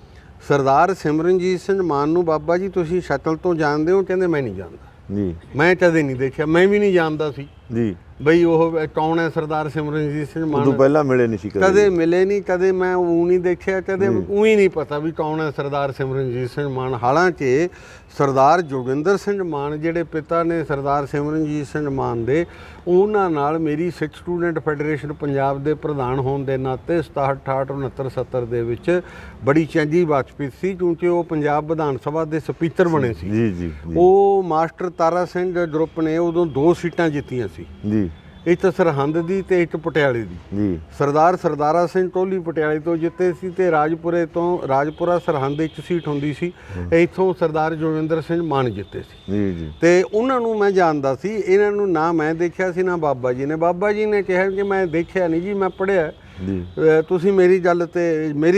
ਸਰਦਾਰ ਸਿਮਰਨਜੀਤ ਸਿੰਘ ਮਾਨ ਨੂੰ ਬਾਬਾ ਜੀ ਤੁਸੀਂ ਸ਼ਕਲ ਤੋਂ ਜਾਣਦੇ ਹੋ? ਕਹਿੰਦੇ ਮੈਂ ਨਹੀਂ ਜਾਣਦਾ ਜੀ। ਮੈਂ ਕਦੇ ਨਹੀਂ ਦੇਖਿਆ, ਮੈਂ ਵੀ ਨਹੀਂ ਜਾਣਦਾ ਸੀ ਜੀ ਬਈ ਉਹ ਕੌਣ ਹੈ ਸਰਦਾਰ ਸਿਮਰਨਜੀਤ ਸਿੰਘ ਮਾਨ। ਉਦੋਂ ਪਹਿਲਾਂ ਮਿਲੇ ਨਹੀਂ ਸੀ ਕਦੇ ਮਿਲੇ ਨਹੀਂ, ਕਦੇ ਮੈਂ ਉਹ ਨਹੀਂ ਦੇਖਿਆ, ਕਦੇ ਉਹ ਹੀ ਨਹੀਂ ਪਤਾ ਵੀ ਕੌਣ ਹੈ ਸਰਦਾਰ ਸਿਮਰਨਜੀਤ ਸਿੰਘ ਮਾਨ। ਹਾਲਾਂਕਿ ਸਰਦਾਰ ਜੋਗਿੰਦਰ ਸਿੰਘ ਮਾਨ ਜਿਹੜੇ ਪਿਤਾ ਨੇ ਸਰਦਾਰ ਸਿਮਰਨਜੀਤ ਸਿੰਘ ਮਾਨ ਦੇ, ਉਹਨਾਂ ਨਾਲ ਮੇਰੀ ਸਿੱਖ ਸਟੂਡੈਂਟ ਫੈਡਰੇਸ਼ਨ ਪੰਜਾਬ ਦੇ ਪ੍ਰਧਾਨ ਹੋਣ ਦੇ ਨਾਤੇ 67, 68, 69, 70 ਦੇ ਵਿੱਚ ਬੜੀ ਚੰਗੀ ਬਾਤਚੀਤ ਸੀ, ਕਿਉਂਕਿ ਉਹ ਪੰਜਾਬ ਵਿਧਾਨ ਸਭਾ ਦੇ ਸਪੀਕਰ ਬਣੇ ਸੀ। ਜੀ, ਜੀ। ਉਹ ਮਾਸਟਰ ਤਾਰਾ ਸਿੰਘ ਗਰੁੱਪ ਨੇ ਉਦੋਂ 2 ਸੀਟਾਂ ਜਿੱਤੀਆਂ ਸੀ, ਜੀ। ਇੱਕ ਸਰਹੰਦ ਦੀ ਤੇ ਇੱਕ ਪਟਿਆਲੇ ਦੀ। ਜੀ। ਸਰਦਾਰਾ ਸਿੰਘ ਟੋਲੀ ਪਟਿਆਲੇ ਤੋਂ ਜਿੱਤੇ ਸੀ ਤੇ ਰਾਜਪੁਰਾ ਸਰਹੰਦ ਇੱਕ ਸੀਟ ਹੁੰਦੀ ਸੀ, ਇੱਥੋਂ ਸਰਦਾਰ ਜੋਗਿੰਦਰ ਸਿੰਘ ਮਾਨ ਜਿੱਤੇ ਸੀ। ਜੀ, ਜੀ। ਤੇ ਉਹਨਾਂ ਨੂੰ ਮੈਂ ਜਾਣਦਾ ਸੀ, ਇਹਨਾਂ ਨੂੰ ਨਾ ਮੈਂ ਦੇਖਿਆ ਸੀ ਨਾ ਬਾਬਾ ਜੀ ਨੇ। ਬਾਬਾ ਜੀ ਨੇ ਕਿਹਾ ਕਿ ਮੈਂ ਦੇਖਿਆ ਨਹੀਂ ਜੀ, ਮੈਂ ਪੜ੍ਹਿਆ ਜੀ, ਤੁਸੀਂ ਮੇਰੀ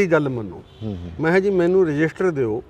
ਗੱਲ ਮੰਨੋ। ਮੈਂ ਕਿਹਾ ਜੀ ਮੈਨੂੰ ਰਜਿਸਟਰ ਦਿਓ,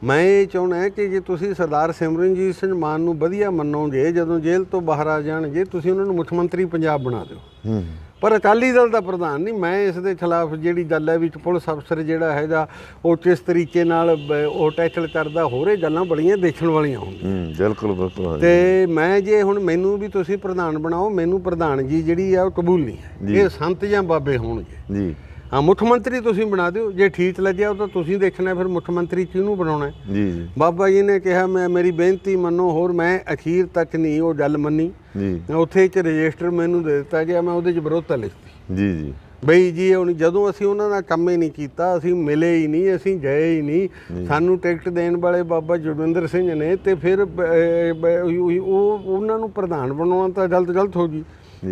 ਮੈਂ ਇਹ ਚਾਹੁੰਦਾ ਕਿ ਜੇ ਤੁਸੀਂ ਸਰਦਾਰ ਸਿਮਰਨਜੀਤ ਸਿੰਘ ਮਾਨ ਨੂੰ ਵਧੀਆ ਮੰਨੋਗੇ, ਜਦੋਂ ਜੇਲ੍ਹ ਤੋਂ ਬਾਹਰ ਆ ਜਾਣਗੇ ਤੁਸੀਂ ਉਹਨਾਂ ਨੂੰ ਮੁੱਖ ਮੰਤਰੀ ਪੰਜਾਬ ਬਣਾ ਦਿਓ, ਪਰ ਅਕਾਲੀ ਦਲ ਦਾ ਪ੍ਰਧਾਨ ਨਹੀਂ। ਮੈਂ ਇਸ ਦੇ ਖਿਲਾਫ ਜਿਹੜੀ ਗੱਲ ਹੈ ਵੀ ਪੁਲਿਸ ਅਫਸਰ ਜਿਹੜਾ ਹੈਗਾ ਉਹ ਕਿਸ ਤਰੀਕੇ ਨਾਲ ਉਹ ਟੈਕਲ ਕਰਦਾ, ਹੋਰੇ ਗੱਲਾਂ ਬੜੀਆਂ ਦੇਖਣ ਵਾਲੀਆਂ ਹੁੰਦੀਆਂ। ਬਿਲਕੁਲ ਬਿਲਕੁਲ। ਤੇ ਮੈਂ ਜੇ ਹੁਣ ਮੈਨੂੰ ਵੀ ਤੁਸੀਂ ਪ੍ਰਧਾਨ ਬਣਾਓ, ਮੈਨੂੰ ਪ੍ਰਧਾਨਗੀ ਜਿਹੜੀ ਆ ਉਹ ਕਬੂਲ ਨਹੀਂ ਹੈ। ਇਹ ਸੰਤ ਜਾਂ ਬਾਬੇ ਹੋਣਗੇ ਜੀ। ਹਾਂ, ਮੁੱਖ ਮੰਤਰੀ ਤੁਸੀਂ ਬਣਾ ਦਿਓ, ਜੇ ਠੀਕ ਲੱਗਿਆ ਉਹ ਤਾਂ ਤੁਸੀਂ ਦੇਖਣਾ ਫਿਰ ਮੁੱਖ ਮੰਤਰੀ ਕਿਹਨੂੰ ਬਣਾਉਣਾ। ਜੀ, ਜੀ। ਬਾਬਾ ਜੀ ਨੇ ਕਿਹਾ ਮੇਰੀ ਬੇਨਤੀ ਮੰਨੋ, ਹੋਰ ਮੈਂ ਅਖੀਰ ਤੱਕ ਨਹੀਂ ਉਹ ਗੱਲ ਮੰਨੀ। ਜੀ। ਉੱਥੇ ਇੱਕ ਰਜਿਸਟਰ ਮੈਨੂੰ ਦੇ ਦਿੱਤਾ ਗਿਆ, ਮੈਂ ਉਹਦੇ 'ਚ ਵਿਰੋਧਤਾ ਲਿਖਤੀ। ਜੀ, ਜੀ। ਬਈ ਜੀ ਹੁਣ ਜਦੋਂ ਅਸੀਂ ਉਹਨਾਂ ਨਾਲ ਕੰਮ ਹੀ ਨਹੀਂ ਕੀਤਾ, ਅਸੀਂ ਮਿਲੇ ਹੀ ਨਹੀਂ, ਅਸੀਂ ਗਏ ਹੀ ਨਹੀਂ, ਸਾਨੂੰ ਟਿਕਟ ਦੇਣ ਵਾਲੇ ਬਾਬਾ ਜੋਗਿੰਦਰ ਸਿੰਘ ਨੇ, ਤੇ ਫਿਰ ਉਹ ਉਹਨਾਂ ਨੂੰ ਪ੍ਰਧਾਨ ਬਣਾਉਣਾ ਤਾਂ ਗਲਤ ਹੋ ਗਈ,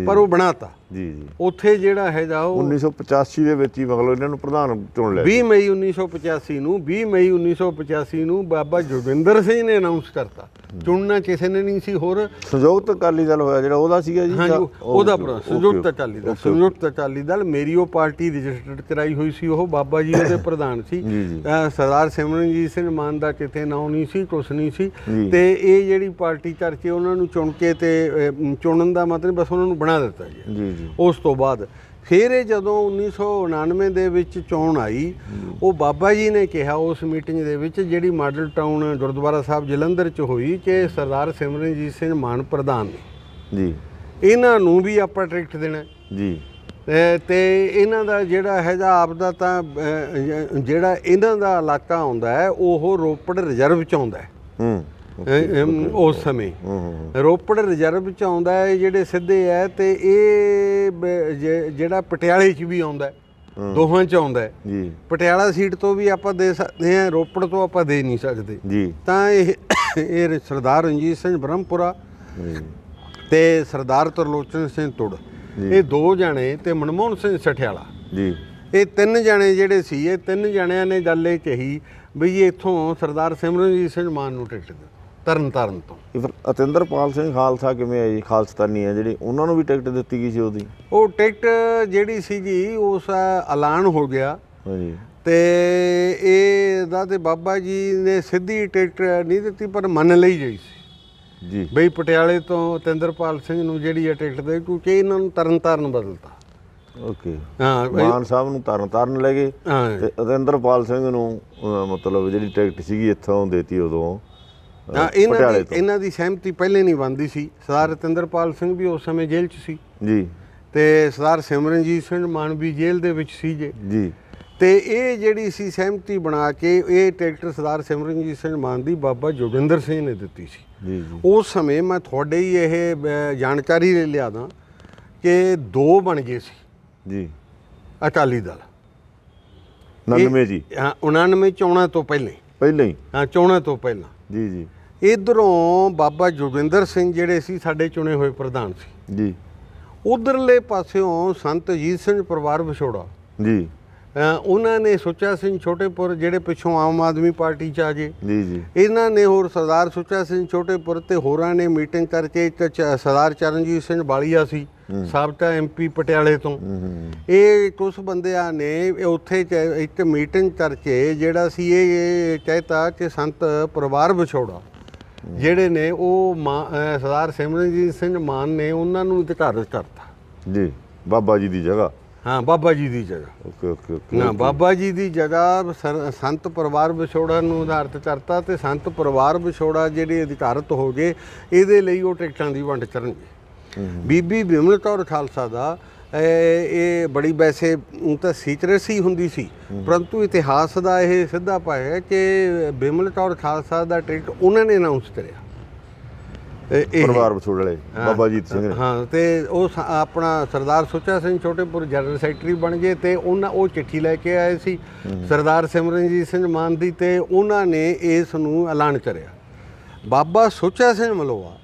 ਪਰ ਉਹ ਬਣਾਤਾ। ਜੀ ਜੀ ਉੱਥੇ ਜਿਹੜਾ ਹੈਗਾ ਉਹ 1985 ਦੇ ਵਿੱਚ ਹੀ ਮਤਲਬ ਇਹਨਾਂ ਨੂੰ ਪ੍ਰਧਾਨ ਚੁਣ ਲਿਆ 20 ਮਈ 1985 ਨੂੰ ਬਾਬਾ ਜੋਗਿੰਦਰ ਸਿੰਘ ਨੇ ਅਨਾਉਂਸ ਕਰਤਾ। ਚੁਣਨਾ ਕਿਸੇ ਨੇ ਨਹੀਂ ਸੀ ਹੋਰ। ਸੰਯੁਕਤ ਅਕਾਲੀ ਦਲ ਹੋਇਆ ਜਿਹੜਾ ਉਹਦਾ ਸੀਗਾ ਜੀ? ਹਾਂਜੀ, ਉਹਦਾ ਸੰਯੁਕਤ ਅਕਾਲੀ ਦਲ, ਸੰਯੁਕਤ ਅਕਾਲੀ ਦਲ। ਮੇਰੀ ਉਹ ਪਾਰਟੀ ਰਜਿਸਟਰਡ ਕਰਾਈ ਹੋਈ ਸੀ, ਉਹ ਬਾਬਾ ਜੀ ਉਹਦੇ ਪ੍ਰਧਾਨ ਸੀ। ਸਰਦਾਰ ਸਿਮਰਨਜੀਤ ਸਿੰਘ ਮਾਨ ਦਾ ਕਿਤੇ ਨਾਂ ਨਹੀਂ ਸੀ, ਕੁਛ ਨਹੀਂ ਸੀ। ਤੇ ਇਹ ਜਿਹੜੀ ਪਾਰਟੀ ਕਰਕੇ ਉਹਨਾਂ ਨੂੰ ਚੁਣ ਕੇ, ਤੇ ਚੁਣਨ ਦਾ ਮਤਲਬ ਬਸ ਉਹਨਾਂ ਨੂੰ ਬਣਾ ਦਿੱਤਾ ਜੀ। ਉਸ ਤੋਂ ਬਾਅਦ ਫਿਰ ਇਹ ਜਦੋਂ 1999 ਦੇ ਵਿੱਚ ਚੋਣ ਆਈ, ਉਹ ਬਾਬਾ ਜੀ ਨੇ ਕਿਹਾ ਉਸ ਮੀਟਿੰਗ ਦੇ ਵਿੱਚ ਜਿਹੜੀ ਮਾਡਲ ਟਾਊਨ ਗੁਰਦੁਆਰਾ ਸਾਹਿਬ ਜਲੰਧਰ 'ਚ ਹੋਈ, ਕਿ ਸਰਦਾਰ ਸਿਮਰਨਜੀਤ ਸਿੰਘ ਮਾਨ ਪ੍ਰਧਾਨ ਨੇ ਜੀ, ਇਹਨਾਂ ਨੂੰ ਵੀ ਆਪਾਂ ਟਿਕਟ ਦੇਣਾ ਜੀ। ਤੇ ਇਹਨਾਂ ਦਾ ਜਿਹੜਾ ਹੈਗਾ ਆਪਦਾ ਤਾਂ ਜਿਹੜਾ ਇਹਨਾਂ ਦਾ ਇਲਾਕਾ ਆਉਂਦਾ ਹੈ ਉਹ ਰੋਪੜ ਰਿਜ਼ਰਵ 'ਚ ਆਉਂਦਾ ਹੈ। ਉਸ ਸਮੇਂ ਰੋਪੜ ਰਿਜ਼ਰਵ 'ਚ ਆਉਂਦਾ ਹੈ, ਜਿਹੜੇ ਸਿੱਧੇ ਹੈ। ਤੇ ਇਹ ਜਿਹੜਾ ਪਟਿਆਲੇ 'ਚ ਵੀ ਆਉਂਦਾ, ਦੋਹਾਂ 'ਚ ਆਉਂਦਾ ਜੀ। ਪਟਿਆਲਾ ਸੀਟ ਤੋਂ ਵੀ ਆਪਾਂ ਦੇ ਸਕਦੇ ਹਾਂ, ਰੋਪੜ ਤੋਂ ਆਪਾਂ ਦੇ ਨਹੀਂ ਸਕਦੇ ਜੀ। ਤਾਂ ਇਹ ਸਰਦਾਰ ਰਣਜੀਤ ਸਿੰਘ ਬ੍ਰਹਮਪੁਰਾ ਤੇ ਸਰਦਾਰ ਤਰਲੋਚਨ ਸਿੰਘ ਤੁੜ, ਇਹ 2 ਜਣੇ, ਤੇ ਮਨਮੋਹਨ ਸਿੰਘ ਸਠਿਆਲਾ ਜੀ, ਇਹ 3 ਜਣੇ ਜਿਹੜੇ ਸੀ, ਇਹ 3 ਜਣਿਆਂ ਨੇ ਗੱਲ ਇਹ ਕਹੀ ਵੀ ਇੱਥੋਂ ਸਰਦਾਰ ਸਿਮਰਨਜੀਤ ਸਿੰਘ ਮਾਨ ਨੂੰ ਟਿਕਟ ਦਿਓ, ਤਰਨ ਤਾਰਨ ਤੋਂ। ਫਿਰ ਅਤਿੰਦਰਪਾਲ ਸਿੰਘ ਖਾਲਸਾ ਕਿਵੇਂ ਹੈ ਜੀ? ਖਾਲਸਤਾਨੀ ਹੈ ਜਿਹੜੀ, ਉਹਨਾਂ ਨੂੰ ਵੀ ਟਿਕਟ ਦਿੱਤੀ ਗਈ ਸੀ ਉਹਦੀ? ਉਹ ਟਿਕਟ ਜਿਹੜੀ ਸੀ ਜੀ, ਉਸ ਐਲਾਨ ਹੋ ਗਿਆ ਜੀ। ਤੇ ਇਹਦਾ ਤੇ ਬਾਬਾ ਜੀ ਨੇ ਸਿੱਧੀ ਟਿਕਟ ਨਹੀਂ ਦਿੱਤੀ, ਪਰ ਮੰਨ ਲਈ ਗਈ ਸੀ ਜੀ ਬਈ ਪਟਿਆਲੇ ਤੋਂ ਅਤਿੰਦਰਪਾਲ ਸਿੰਘ ਨੂੰ ਜਿਹੜੀ ਹੈ ਟਿਕਟ ਦੇ, ਕਿਉਂਕਿ ਇਹਨਾਂ ਨੂੰ ਤਰਨ ਤਾਰਨ ਬਦਲਤਾ। ਓਕੇ, ਮਾਨ ਸਾਹਿਬ ਨੂੰ ਤਰਨ ਤਾਰਨ ਲੈ ਗਏ ਤੇ ਅਤਿੰਦਰਪਾਲ ਸਿੰਘ ਨੂੰ ਮਤਲਬ ਜਿਹੜੀ ਟਿਕਟ ਸੀਗੀ ਇੱਥੋਂ ਦੇਤੀ ਉਦੋਂ। ਇਹਨਾਂ ਦੀ ਸਹਿਮਤੀ ਪਹਿਲੇ ਨਹੀਂ ਬਣਦੀ ਸੀ। ਸਰਦਾਰ ਅਤਿੰਦਰਪਾਲ ਸਿੰਘ ਵੀ ਉਸ ਸਮੇਂ ਜੇਲ੍ਹ 'ਚ ਸੀ ਜੀ, ਤੇ ਸਰਦਾਰ ਸਿਮਰਨਜੀਤ ਸਿੰਘ ਮਾਨ ਵੀ ਜੇਲ੍ਹ ਦੇ ਵਿੱਚ ਸੀ ਜੀ। ਤੇ ਇਹ ਜਿਹੜੀ ਸੀ ਸਹਿਮਤੀ ਬਣਾ ਕੇ ਇਹ ਟਿਕਟ ਸਰਦਾਰ ਸਿਮਰਨਜੀਤ ਸਿੰਘ ਮਾਨ ਦੀ ਬਾਬਾ ਜੋਗਿੰਦਰ ਸਿੰਘ ਨੇ ਦਿੱਤੀ ਸੀ ਜੀ। ਉਸ ਸਮੇਂ ਮੈਂ ਤੁਹਾਡੇ ਹੀ ਇਹ ਜਾਣਕਾਰੀ ਲੈ ਲਿਆ ਦਾਂ ਕਿ 2 ਬਣ ਗਏ ਸੀ ਜੀ ਅਕਾਲੀ ਦਲ 99 ਜੀ। ਹਾਂ, 99 ਚੋਣਾਂ ਤੋਂ ਪਹਿਲਾਂ ਹੀ। ਹਾਂ, ਚੋਣਾਂ ਤੋਂ ਪਹਿਲਾਂ ਜੀ। ਇੱਧਰੋਂ ਬਾਬਾ ਜੋਗਿੰਦਰ ਸਿੰਘ ਜਿਹੜੇ ਸੀ ਸਾਡੇ ਚੁਣੇ ਹੋਏ ਪ੍ਰਧਾਨ ਸੀ ਜੀ। ਉਧਰਲੇ ਪਾਸਿਓਂ ਸੰਤ ਅਜੀਤ ਸਿੰਘ ਪਰਿਵਾਰ ਵਿਛੋੜਾ ਜੀ, ਉਹਨਾਂ ਨੇ ਸੁੱਚਾ ਸਿੰਘ ਛੋਟੇਪੁਰ ਜਿਹੜੇ ਪਿੱਛੋਂ ਆਮ ਆਦਮੀ ਪਾਰਟੀ 'ਚ ਆ ਗਏ ਜੀ। ਇਹਨਾਂ ਨੇ ਹੋਰ ਸਰਦਾਰ ਸੁੱਚਾ ਸਿੰਘ ਛੋਟੇਪੁਰ ਤੇ ਹੋਰਾਂ ਨੇ ਮੀਟਿੰਗ ਕਰਕੇ, ਇੱਕ ਸਰਦਾਰ ਚਰਨਜੀਤ ਸਿੰਘ ਬਾਲੀਆ ਸੀ ਸਾਬਕਾ MP ਪਟਿਆਲੇ ਤੋਂ, ਇਹ ਕੁਝ ਬੰਦਿਆਂ ਨੇ ਉੱਥੇ ਇੱਕ ਮੀਟਿੰਗ ਕਰਕੇ ਜਿਹੜਾ ਸੀ ਇਹ ਕਹਿਤਾ ਕਿ ਸੰਤ ਪਰਿਵਾਰ ਵਿਛੋੜਾ ਜਿਹੜੇ ਨੇ ਉਹ ਸਰਦਾਰ ਸਿਮਰਨਜੀਤ ਸਿੰਘ ਮਾਨ ਨੇ ਉਹਨਾਂ ਨੂੰ ਅਧਿਕਾਰਤ ਕਰਤਾ ਜੀ, ਬਾਬਾ ਜੀ ਦੀ ਜਗ੍ਹਾ। ਹਾਂ, ਬਾਬਾ ਜੀ ਦੀ ਜਗ੍ਹਾ। ਓਕੇ ਨਾ, ਬਾਬਾ ਜੀ ਦੀ ਜਗ੍ਹਾ ਸੰਤ ਪਰਿਵਾਰ ਵਿਛੋੜਾ ਨੂੰ ਆਧਾਰਿਤ ਕਰਤਾ, ਤੇ ਸੰਤ ਪਰਿਵਾਰ ਵਿਛੋੜਾ ਜਿਹੜੇ ਅਧਿਕਾਰਤ ਹੋ ਗਏ, ਇਹਦੇ ਲਈ ਉਹ ਟਿਕਟਾਂ ਦੀ ਵੰਡ ਕਰਨਗੇ। ਬੀਬੀ ਬਿਮਲ ਕੌਰ ਖਾਲਸਾ ਦਾ ਇਹ ਬੜੀ ਵੈਸੇ ਤਾਂ ਸੀਕ੍ਰੇਸੀ ਹੀ ਹੁੰਦੀ ਸੀ, ਪਰੰਤੂ ਇਤਿਹਾਸ ਦਾ ਇਹ ਸਿੱਧਾ ਪਾਇਆ ਕਿ ਬਿਮਲ ਕੌਰ ਖਾਲਸਾ ਦਾ ਟਿਕਟ ਉਹਨਾਂ ਨੇ ਅਨਾਉਂਸ ਕਰਿਆ, ਪਰਿਵਾਰ ਵਿਛੋੜੇ ਵਾਲੇ ਬਾਬਾ ਜੀਤ ਸਿੰਘ। ਹਾਂ, ਤੇ ਉਹ ਆਪਣਾ ਸਰਦਾਰ ਸੁੱਚਾ ਸਿੰਘ ਛੋਟੇਪੁਰ ਜਨਰਲ ਸੈਕਟਰੀ ਬਣ ਗਏ, ਤੇ ਉਹ ਚਿੱਠੀ ਲੈ ਕੇ ਆਏ ਸੀ ਸਰਦਾਰ ਸਿਮਰਨਜੀਤ ਸਿੰਘ ਮਾਨ ਦੀ, ਤੇ ਉਹਨਾਂ ਨੇ ਇਸ ਨੂੰ ਐਲਾਨ ਕਰਿਆ। ਬਾਬਾ ਸੁੱਚਾ ਸਿੰਘ ਮਲੋਆ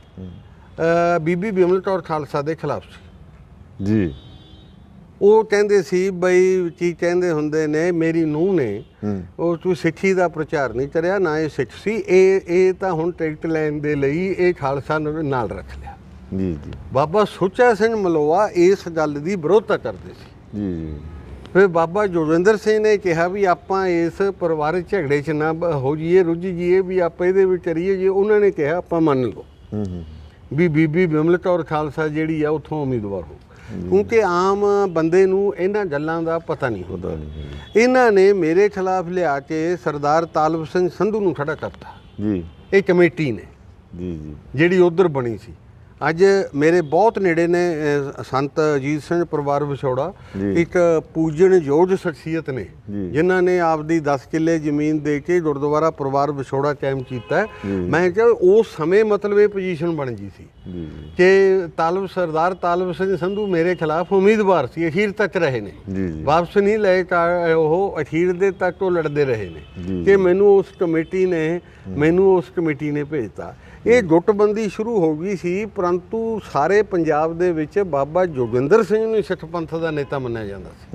ਬੀਬੀ ਬਿਮਲ ਕੌਰ ਖਾਲਸਾ ਦੇ ਖਿਲਾਫ ਸੀ ਜੀ। ਉਹ ਕਹਿੰਦੇ ਸੀ ਬਈ ਕੀ ਕਹਿੰਦੇ ਹੁੰਦੇ ਨੇ, ਮੇਰੀ ਨੂੰਹ ਨੇ ਉਹ ਤੂੰ ਸਿੱਖੀ ਦਾ ਪ੍ਰਚਾਰ ਨਹੀਂ ਕਰਿਆ, ਨਾ ਇਹ ਸਿੱਖ ਸੀ, ਇਹ ਤਾਂ ਹੁਣ ਟਿਕਟ ਲੈਣ ਦੇ ਲਈ ਇਹ ਖਾਲਸਾ ਨਾਲ ਰੱਖ ਲਿਆ ਜੀ ਜੀ। ਬਾਬਾ ਸੁੱਚਾ ਸਿੰਘ ਮਲੋਆ ਇਸ ਗੱਲ ਦੀ ਵਿਰੋਧਤਾ ਕਰਦੇ ਸੀ ਜੀ ਜੀ। ਫਿਰ ਬਾਬਾ ਜੋਗਿੰਦਰ ਸਿੰਘ ਨੇ ਕਿਹਾ ਵੀ ਆਪਾਂ ਇਸ ਪਰਿਵਾਰਕ ਝਗੜੇ 'ਚ ਨਾ ਹੋ ਜਾਈਏ, ਰੁੱਝ ਜਾਈਏ, ਵੀ ਆਪਾਂ ਇਹਦੇ ਵਿੱਚ ਕਰੀਏ ਜੀ। ਉਹਨਾਂ ਨੇ ਕਿਹਾ ਆਪਾਂ ਮੰਨ ਲਓ ਵੀ ਬੀਬੀ ਬਿਮਲ ਕੌਰ ਖਾਲਸਾ ਜਿਹੜੀ ਆ ਉੱਥੋਂ ਉਮੀਦਵਾਰ ਹੋ, ਕਿਉਂਕਿ ਆਮ ਬੰਦੇ ਨੂੰ ਇਹਨਾਂ ਗੱਲਾਂ ਦਾ ਪਤਾ ਨਹੀਂ ਹੁੰਦਾ। ਇਹਨਾਂ ਨੇ ਮੇਰੇ ਖਿਲਾਫ ਲਿਆ ਕੇ ਸਰਦਾਰ ਤਾਲਬ ਸਿੰਘ ਸੰਧੂ ਨੂੰ ਖੜਾ ਕਰਤਾ ਜੀ, ਇਹ ਕਮੇਟੀ ਨੇ ਜੀ ਜੀ ਜਿਹੜੀ ਉਧਰ ਬਣੀ ਸੀ। ਅੱਜ ਮੇਰੇ ਬਹੁਤ ਨੇੜੇ ਨੇ ਸੰਤ ਅਜੀਤ ਸਿੰਘ ਪਰਿਵਾਰ ਵਿਛੋੜਾ, ਇੱਕ ਪੂਜਣਯੋਗ ਸ਼ਖਸੀਅਤ ਨੇ ਜਿਨ੍ਹਾਂ ਨੇ ਆਪਦੀ 10 ਕਿੱਲੇ ਜ਼ਮੀਨ ਦੇ ਕੇ ਗੁਰਦੁਆਰਾ ਪਰਿਵਾਰ ਵਿਛੋੜਾ ਕਾਇਮ ਕੀਤਾ। ਮੈਂ ਕਿਹਾ ਉਸ ਸਮੇਂ ਮਤਲਬ ਇਹ ਪੋਜੀਸ਼ਨ ਬਣ ਗਈ ਸੀ ਕਿ ਸਰਦਾਰ ਤਾਲਬ ਸਿੰਘ ਸੰਧੂ ਮੇਰੇ ਖਿਲਾਫ ਉਮੀਦਵਾਰ ਸੀ, ਅਖੀਰ ਤੱਕ ਰਹੇ ਨੇ, ਵਾਪਸ ਨਹੀਂ ਲਏ, ਉਹ ਅਖੀਰ ਦੇ ਤੱਕ ਉਹ ਲੜਦੇ ਰਹੇ ਨੇ ਕਿ ਮੈਨੂੰ ਉਸ ਕਮੇਟੀ ਨੇ ਭੇਜਤਾ। ਇਹ ਗੁੱਟਬੰਦੀ ਸ਼ੁਰੂ ਹੋ ਗਈ ਸੀ, ਪਰੰਤੂ ਸਾਰੇ ਪੰਜਾਬ ਦੇ ਵਿੱਚ ਬਾਬਾ ਜੋਗਿੰਦਰ ਸਿੰਘ ਨੂੰ ਸਿੱਖ ਪੰਥ ਦਾ ਨੇਤਾ ਮੰਨਿਆ ਜਾਂਦਾ ਸੀ।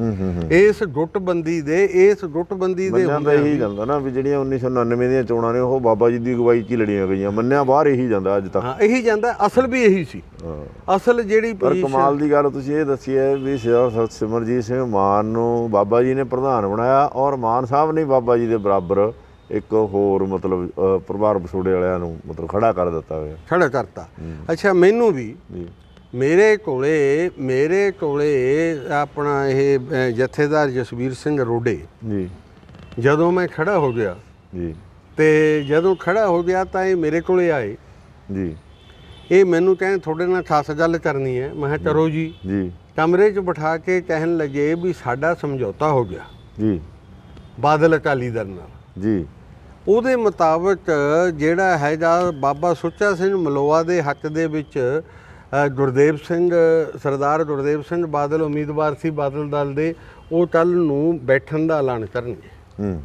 ਇਸ ਗੁੱਟਬੰਦੀ ਦੇ ਮੰਨਿਆ ਇਹੀ ਜਾਂਦਾ ਨਾ ਵੀ ਜਿਹੜੀਆਂ 1999 ਦੀਆਂ ਚੋਣਾਂ ਨੇ ਉਹ ਬਾਬਾ ਜੀ ਦੀ ਅਗਵਾਈ 'ਚ ਹੀ ਲੜੀਆਂ ਗਈਆਂ, ਮੰਨਿਆ ਬਾਹਰ ਇਹੀ ਜਾਂਦਾ ਅੱਜ ਤੱਕ। ਹਾਂ, ਇਹੀ ਜਾਂਦਾ, ਅਸਲ ਵੀ ਇਹੀ ਸੀ। ਅਸਲ ਜਿਹੜੀ ਪਰ ਕਮਾਲ ਦੀ ਗੱਲ ਤੁਸੀਂ ਇਹ ਦੱਸੀ ਹੈ ਵੀ ਸਿਮਰਜੀਤ ਸਿੰਘ ਮਾਨ ਨੂੰ ਬਾਬਾ ਜੀ ਨੇ ਪ੍ਰਧਾਨ ਬਣਾਇਆ, ਔਰ ਮਾਨ ਸਾਹਿਬ ਨੇ ਬਾਬਾ ਜੀ ਦੇ ਬਰਾਬਰ ਇੱਕ ਹੋਰ ਮਤਲਬ ਪਰਿਵਾਰ ਵਿਛੋੜੇ ਵਾਲਿਆਂ ਨੂੰ ਮਤਲਬ ਖੜਾ ਕਰ ਦਿੱਤਾ ਹੋਇਆ, ਖੜਾ ਕਰਤਾ। ਅੱਛਾ, ਮੈਨੂੰ ਵੀ ਮੇਰੇ ਕੋਲੇ ਆਪਣਾ ਇਹ ਜਥੇਦਾਰ ਜਸਵੀਰ ਸਿੰਘ ਰੋਡੇ ਜੀ, ਜਦੋਂ ਮੈਂ ਖੜਾ ਹੋ ਗਿਆ ਜੀ, ਤੇ ਜਦੋਂ ਖੜਾ ਹੋ ਗਿਆ ਤਾਂ ਇਹ ਮੇਰੇ ਕੋਲੇ ਆਏ ਜੀ, ਇਹ ਮੈਨੂੰ ਕਹਿੰਦੇ ਤੁਹਾਡੇ ਨਾਲ ਖਾਸ ਗੱਲ ਕਰਨੀ ਹੈ। ਮੈਂ ਕਿਹਾ ਚਲੋ ਜੀ। ਜੀ, ਕਮਰੇ 'ਚ ਬਿਠਾ ਕੇ ਕਹਿਣ ਲੱਗੇ ਵੀ ਸਾਡਾ ਸਮਝੌਤਾ ਹੋ ਗਿਆ ਜੀ, ਬਾਦਲ ਅਕਾਲੀ ਦਲ ਨਾਲ। ਜੀ, ਉਹਦੇ ਮੁਤਾਬਕ ਜਿਹੜਾ ਹੈਗਾ ਬਾਬਾ ਸੁੱਚਾ ਸਿੰਘ ਮਲੋਆ ਦੇ ਹੱਕ ਦੇ ਵਿੱਚ ਗੁਰਦੇਵ ਸਿੰਘ, ਸਰਦਾਰ ਗੁਰਦੇਵ ਸਿੰਘ ਬਾਦਲ ਉਮੀਦਵਾਰ ਸੀ ਬਾਦਲ ਦਲ ਦੇ, ਉਹ ਕੱਲ੍ਹ ਨੂੰ ਬੈਠਣ ਦਾ ਐਲਾਨ ਕਰਨਗੇ।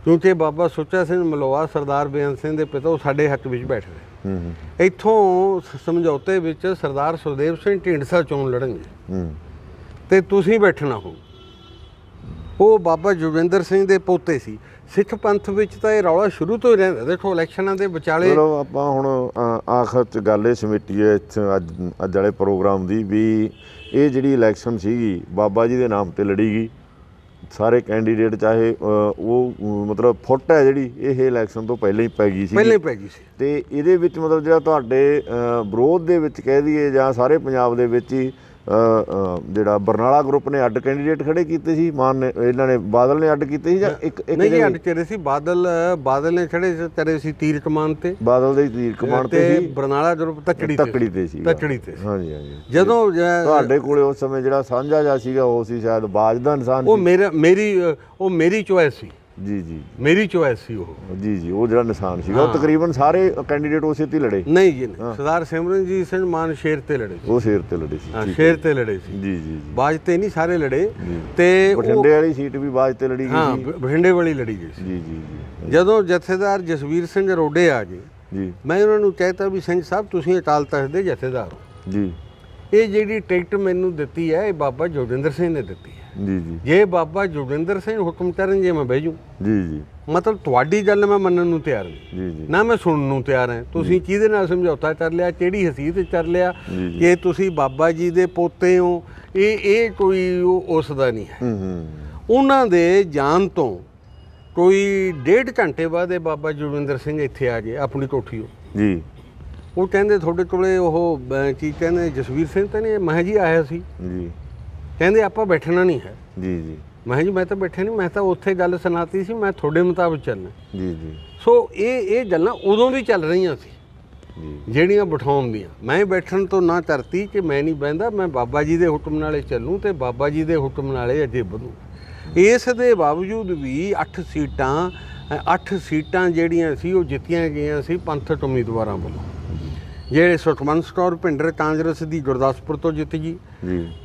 ਕਿਉਂਕਿ ਬਾਬਾ ਸੁੱਚਾ ਸਿੰਘ ਮਲੋਆ ਸਰਦਾਰ ਬੇਅੰਤ ਸਿੰਘ ਦੇ ਪਿਤਾ, ਉਹ ਸਾਡੇ ਹੱਕ ਵਿੱਚ ਬੈਠ ਰਹੇ। ਇੱਥੋਂ ਸਮਝੌਤੇ ਵਿੱਚ ਸਰਦਾਰ ਸੁਖਦੇਵ ਸਿੰਘ ਢੀਂਡਸਾ ਚੋਣ ਲੜਨਗੇ ਤੇ ਤੁਸੀਂ ਬੈਠਣਾ ਹੋ। ਉਹ ਬਾਬਾ ਜੋਗਿੰਦਰ ਸਿੰਘ ਦੇ ਪੋਤੇ ਸੀ। ਸਿੱਖ ਪੰਥ ਵਿੱਚ ਤਾਂ ਇਹ ਰੌਲਾ ਸ਼ੁਰੂ ਤੋਂ ਹੀ ਰਹਿੰਦਾ। ਦੇਖੋ ਇਲੈਕਸ਼ਨਾਂ ਦੇ ਵਿਚਾਲੇ, ਚਲੋ ਆਪਾਂ ਹੁਣ ਆਖਰ 'ਚ ਗੱਲ ਇਹ ਸਮੇਟੀਏ ਇੱਥੇ ਅੱਜ ਵਾਲੇ ਪ੍ਰੋਗਰਾਮ ਦੀ, ਵੀ ਇਹ ਜਿਹੜੀ ਇਲੈਕਸ਼ਨ ਸੀਗੀ ਬਾਬਾ ਜੀ ਦੇ ਨਾਮ ਤੇ ਲੜੀ ਗਈ। ਸਾਰੇ ਕੈਂਡੀਡੇਟ ਚਾਹੇ ਉਹ ਮਤਲਬ ਫੁੱਟ ਹੈ ਜਿਹੜੀ ਇਹ ਇਲੈਕਸ਼ਨ ਤੋਂ ਪਹਿਲਾਂ ਹੀ ਪੈ ਗਈ ਸੀ ਤੇ ਇਹਦੇ ਵਿੱਚ ਮਤਲਬ ਜਿਹੜਾ ਤੁਹਾਡੇ ਵਿਰੋਧ ਦੇ ਵਿੱਚ ਕਹਿ ਦਈਏ ਜਾਂ ਸਾਰੇ ਪੰਜਾਬ ਦੇ ਵਿੱਚ ਹੀ ਜਿਹੜਾ ਬਰਨਾਲਾ ਗਰੁੱਪ ਨੇ ਅੱਡ ਕੈਂਡੀਡੇਟ ਖੜੇ ਕੀਤੇ ਸੀ, ਮਾਨ ਨੇ, ਇਹਨਾਂ ਨੇ ਬਾਦਲ ਨੇ ਅੱਡ ਕੀਤੇ ਸੀ ਜਾਂ ਇੱਕ ਨਹੀਂ ਜੀ ਅੱਡ ਚਿਹਰੇ ਸੀ। ਬਾਦਲ ਨੇ ਖੜੇ ਸੀ ਤੀਰ ਕਮਾਨ ਤੇ, ਬਾਦਲ ਦੇ ਤੀਰ ਕਮਾਨ ਤੇ ਸੀ, ਬਰਨਾਲਾ ਗਰੁੱਪ ਤੱਕੜੀ ਤੇ ਸੀ। ਹਾਂਜੀ, ਹਾਂਜੀ। ਜਦੋਂ ਤੁਹਾਡੇ ਕੋਲੇ ਉਸ ਸਮੇਂ ਜਿਹੜਾ ਸਾਂਝਾ ਜਿਹਾ ਸੀਗਾ ਉਹ ਸੀ ਸ਼ਾਇਦ ਬਾਜ ਦਾ ਨਿਸ਼ਾਨ, ਉਹ ਮੇਰੀ ਚੋਇਸ ਸੀ। ਜੀ, ਜੀ, ਮੇਰੀ ਚੋਇਸ ਸੀ ਉਹ। ਜੀ, ਜੀ, ਉਹ ਜਿਹੜਾ ਨਿਸ਼ਾਨ ਸੀਗਾ ਉਹ ਤਕਰੀਬਨ ਸਾਰੇ ਕੈਂਡੀਡੇਟ ਉਸੇ ਤੇ ਲੜੇ। ਨਹੀਂ ਜੀ, ਸਰਦਾਰ ਸਿਮਰਨਜੀਤ ਸਿੰਘ ਮਾਨ ਸ਼ੇਰ ਤੇ ਲੜੇ ਸੀ। ਉਹ ਸ਼ੇਰ ਤੇ ਲੜੇ ਸੀ। ਹਾਂ, ਸ਼ੇਰ ਤੇ ਲੜੇ ਸੀ। ਜੀ, ਜੀ, ਬਾਜ ਤੇ ਨਹੀਂ ਸਾਰੇ ਲੜੇ। ਤੇ ਬਠਿੰਡੇ ਵਾਲੀ ਸੀਟ ਵੀ ਬਾਜ ਤੇ ਲੜੀ ਗਈ ਸੀ। ਹਾਂ, ਬਠਿੰਡੇ ਵਾਲੀ ਲੜੀ ਗਈ ਸੀ। ਜੀ, ਜੀ, ਜੀ। ਜਦੋਂ ਜਥੇਦਾਰ ਜਸਵੀਰ ਸਿੰਘ ਰੋਡੇ ਆ ਗਏ, ਜੀ, ਮੈਂ ਉਹਨਾਂ ਨੂੰ ਕਹਿਤਾ ਵੀ ਸਿੰਘ ਸਾਹਿਬ ਤੁਸੀਂ ਅਕਾਲ ਤਖਤ ਦੇ ਜਥੇਦਾਰ ਹੋ। ਜੀ, ਇਹ ਜਿਹੜੀ ਟਿਕਟ ਮੈਨੂੰ ਦਿੱਤੀ ਹੈ ਇਹ ਬਾਬਾ ਜੋਗਿੰਦਰ ਸਿੰਘ ਨੇ ਦਿੱਤੀ ਹੈ। ਜੀ, ਜੀ, ਜੇ ਬਾਬਾ ਜੋਗਿੰਦਰ ਸਿੰਘ ਹੁਕਮ ਕਰਨ ਜੇ ਮੈਂ ਬਹਿ ਜੂ। ਜੀ, ਜੀ, ਮਤਲਬ ਤੁਹਾਡੀ ਗੱਲ ਮੈਂ ਮੰਨਣ ਨੂੰ ਤਿਆਰ ਨਹੀਂ, ਜੀ, ਜੀ, ਨਾ ਮੈਂ ਸੁਣਨ ਨੂੰ ਤਿਆਰ ਹਾਂ। ਤੁਸੀਂ ਕਿਹਦੇ ਨਾਲ ਸਮਝੌਤਾ ਕਰ ਲਿਆ, ਕਿਹੜੀ ਹਸੀਅਤ ਕਰ ਲਿਆ ਕਿ ਤੁਸੀਂ ਬਾਬਾ ਜੀ ਦੇ ਪੋਤੇ ਹੋ, ਇਹ ਕੋਈ ਉਸ ਦਾ ਨਹੀਂ ਹੈ। ਉਹਨਾਂ ਦੇ ਜਾਣ ਤੋਂ ਕੋਈ 1.5 ਘੰਟੇ ਬਾਅਦ ਇਹ ਬਾਬਾ ਜੋਗਿੰਦਰ ਸਿੰਘ ਇੱਥੇ ਆ ਗਏ ਆਪਣੀ ਕੋਠੀ। ਜੀ, ਉਹ ਕਹਿੰਦੇ ਤੁਹਾਡੇ ਕੋਲੇ ਉਹ ਕੀ ਕਹਿੰਦੇ ਜਸਵੀਰ ਸਿੰਘ ਤਾਂ ਨਹੀਂ? ਮੈਂ ਜੀ ਆਇਆ ਸੀ। ਜੀ, ਕਹਿੰਦੇ ਆਪਾਂ ਬੈਠਣਾ ਨਹੀਂ ਹੈ। ਜੀ, ਜੀ, ਮੈਂ ਜੀ ਮੈਂ ਤਾਂ ਬੈਠੇ ਨਹੀਂ, ਮੈਂ ਤਾਂ ਉੱਥੇ ਗੱਲ ਸੁਣਾਤੀ ਸੀ, ਮੈਂ ਤੁਹਾਡੇ ਮੁਤਾਬਕ ਚੱਲਣਾ। ਜੀ, ਜੀ। ਸੋ ਇਹ ਗੱਲਾਂ ਉਦੋਂ ਵੀ ਚੱਲ ਰਹੀਆਂ ਸੀ ਜਿਹੜੀਆਂ ਬਿਠਾਉਣ ਦੀਆਂ। ਮੈਂ ਬੈਠਣ ਤੋਂ ਨਾ ਕਰਤੀ ਕਿ ਮੈਂ ਨਹੀਂ ਬਹਿੰਦਾ, ਮੈਂ ਬਾਬਾ ਜੀ ਦੇ ਹੁਕਮ ਨਾਲੇ ਚੱਲੂੰ ਤੇ ਬਾਬਾ ਜੀ ਦੇ ਹੁਕਮ ਨਾਲੇ ਅੱਗੇ ਵਧੂੰ। ਇਸ ਦੇ ਬਾਵਜੂਦ ਵੀ 8 ਸੀਟਾਂ ਜਿਹੜੀਆਂ ਸੀ ਉਹ ਜਿੱਤੀਆਂ ਗਈਆਂ ਸੀ ਪੰਥਕ ਉਮੀਦਵਾਰਾਂ ਵੱਲੋਂ। ਜਿਹੜੇ ਸੁਖਮੰਤ ਕੌਰ ਭਿੰਡਰ ਕਾਂਗਰਸ ਦੀ ਗੁਰਦਾਸਪੁਰ ਤੋਂ ਜਿੱਤ ਗਈ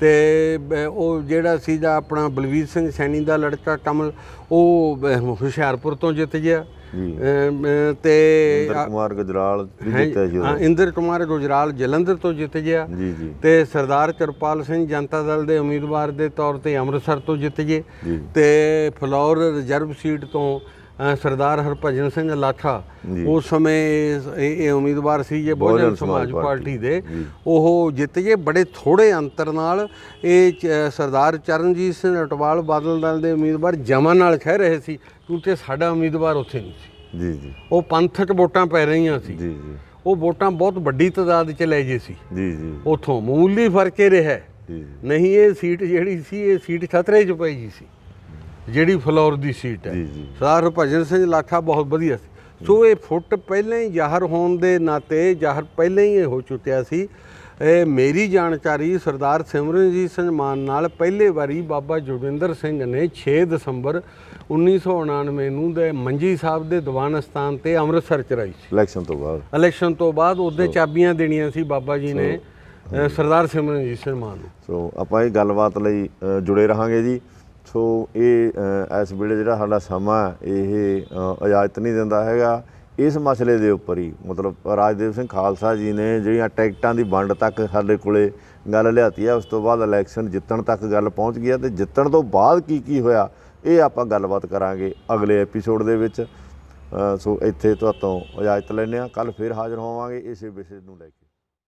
ਤੇ ਉਹ ਜਿਹੜਾ ਸੀਗਾ ਆਪਣਾ ਬਲਵੀਰ ਸਿੰਘ ਸੈਣੀ ਦਾ ਲੜਕਾ ਕਮਲ, ਉਹ ਹੁਸ਼ਿਆਰਪੁਰ ਤੋਂ ਜਿੱਤ ਗਿਆ। ਤੇ ਇੰਦਰ ਕੁਮਾਰ ਗੁਜਰਾਲ ਜਲੰਧਰ ਤੋਂ ਜਿੱਤ ਗਿਆ। ਤੇ ਸਰਦਾਰ ਕਿਰਪਾਲ ਸਿੰਘ ਜਨਤਾ ਦਲ ਦੇ ਉਮੀਦਵਾਰ ਦੇ ਤੌਰ ਤੇ ਅੰਮ੍ਰਿਤਸਰ ਤੋਂ ਜਿੱਤ ਗਏ। ਤੇ ਫਲੌਰ ਰਿਜ਼ਰਵ ਸੀਟ ਤੋਂ ਸਰਦਾਰ ਹਰਭਜਨ ਸਿੰਘ ਲਾਠਾ ਉਸ ਸਮੇਂ ਇਹ ਉਮੀਦਵਾਰ ਸੀ ਜੇ ਬਹੁਜਨ ਸਮਾਜ ਪਾਰਟੀ ਦੇ, ਉਹ ਜਿੱਤ ਗਏ ਬੜੇ ਥੋੜ੍ਹੇ ਅੰਤਰ ਨਾਲ। ਇਹ ਸਰਦਾਰ ਚਰਨਜੀਤ ਸਿੰਘ ਅਟਵਾਲ ਬਾਦਲ ਦਲ ਦੇ ਉਮੀਦਵਾਰ ਜਮਾਂ ਨਾਲ ਖਹਿ ਰਹੇ ਸੀ ਕਿਉਂਕਿ ਸਾਡਾ ਉਮੀਦਵਾਰ ਉੱਥੇ ਨਹੀਂ ਸੀ। ਜੀ, ਜੀ, ਉਹ ਪੰਥਕ ਵੋਟਾਂ ਪੈ ਰਹੀਆਂ ਸੀ। ਜੀ, ਜੀ, ਉਹ ਵੋਟਾਂ ਬਹੁਤ ਵੱਡੀ ਤਾਦਾਦ 'ਚ ਲੈ ਗਏ ਸੀ। ਜੀ, ਜੀ, ਉੱਥੋਂ ਮਾਮੂਲੀ ਫਰਕ ਇਹ ਰਿਹਾ। ਨਹੀਂ ਇਹ ਸੀਟ ਜਿਹੜੀ ਸੀ ਇਹ ਸੀਟ ਖਤਰੇ 'ਚ ਪਈ ਗਈ ਸੀ, ਜਿਹੜੀ ਫਲੌਰ ਦੀ ਸੀਟ ਹੈ। ਸਰਦਾਰ ਹਰਭਜਨ ਸਿੰਘ ਲਾਠਾ ਬਹੁਤ ਵਧੀਆ ਸੀ। ਸੋ ਇਹ ਫੁੱਟ ਪਹਿਲਾਂ ਹੀ ਜ਼ਾਹਰ ਹੋਣ ਦੇ ਨਾਤੇ ਜ਼ਾਹਰ ਪਹਿਲਾਂ ਹੀ ਇਹ ਹੋ ਚੁੱਕਿਆ ਸੀ। ਮੇਰੀ ਜਾਣਕਾਰੀ ਸਰਦਾਰ ਸਿਮਰਨਜੀਤ ਸਿੰਘ ਮਾਨ ਨਾਲ ਪਹਿਲੇ ਵਾਰੀ ਬਾਬਾ ਜੋਗਿੰਦਰ ਸਿੰਘ ਨੇ 6 ਦਸੰਬਰ 1999 ਨੂੰ ਦੇ ਮੰਜੀ ਸਾਹਿਬ ਦੇ ਦੀਵਾਨ ਅਸਥਾਨ ਤੇ ਅੰਮ੍ਰਿਤਸਰ ਚਰਾਈ ਸੀ। ਇਲੈਕਸ਼ਨ ਤੋਂ ਬਾਅਦ ਉਹਦੇ ਚਾਬੀਆਂ ਦੇਣੀਆਂ ਸੀ ਬਾਬਾ ਜੀ ਨੇ ਸਰਦਾਰ ਸਿਮਰਨਜੀਤ ਸਿੰਘ ਮਾਨ ਨੂੰ। ਸੋ ਆਪਾਂ ਇਹ ਗੱਲਬਾਤ ਲਈ ਜੁੜੇ ਰਹਾਂਗੇ ਜੀ। ਸੋ ਇਹ ਇਸ ਵੇਲੇ ਜਿਹੜਾ ਸਾਡਾ ਸਮਾਂ ਇਹ ਇਜਾਜ਼ਤ ਨਹੀਂ ਦਿੰਦਾ ਹੈਗਾ ਇਸ ਮਸਲੇ ਦੇ ਉੱਪਰ ਹੀ ਮਤਲਬ ਰਾਜਦੇਵ ਸਿੰਘ ਖਾਲਸਾ ਜੀ ਨੇ ਜਿਹੜੀਆਂ ਟਿਕਟਾਂ ਦੀ ਵੰਡ ਤੱਕ ਸਾਡੇ ਕੋਲੇ ਗੱਲ ਲਿਆਤੀ ਆ, ਉਸ ਤੋਂ ਬਾਅਦ ਇਲੈਕਸ਼ਨ ਜਿੱਤਣ ਤੱਕ ਗੱਲ ਪਹੁੰਚ ਗਈ ਆ, ਤੇ ਜਿੱਤਣ ਤੋਂ ਬਾਅਦ ਕੀ ਹੋਇਆ ਇਹ ਆਪਾਂ ਗੱਲਬਾਤ ਕਰਾਂਗੇ ਅਗਲੇ ਐਪੀਸੋਡ ਦੇ ਵਿੱਚ। ਸੋ ਇੱਥੇ ਤੁਹਾਤੋਂ ਇਜਾਜ਼ਤ ਲੈਂਦੇ ਹਾਂ, ਕੱਲ੍ਹ ਫਿਰ ਹਾਜ਼ਰ ਹੋਵਾਂਗੇ ਇਸੇ ਵਿਸ਼ੇ ਨੂੰ ਲੈ ਕੇ।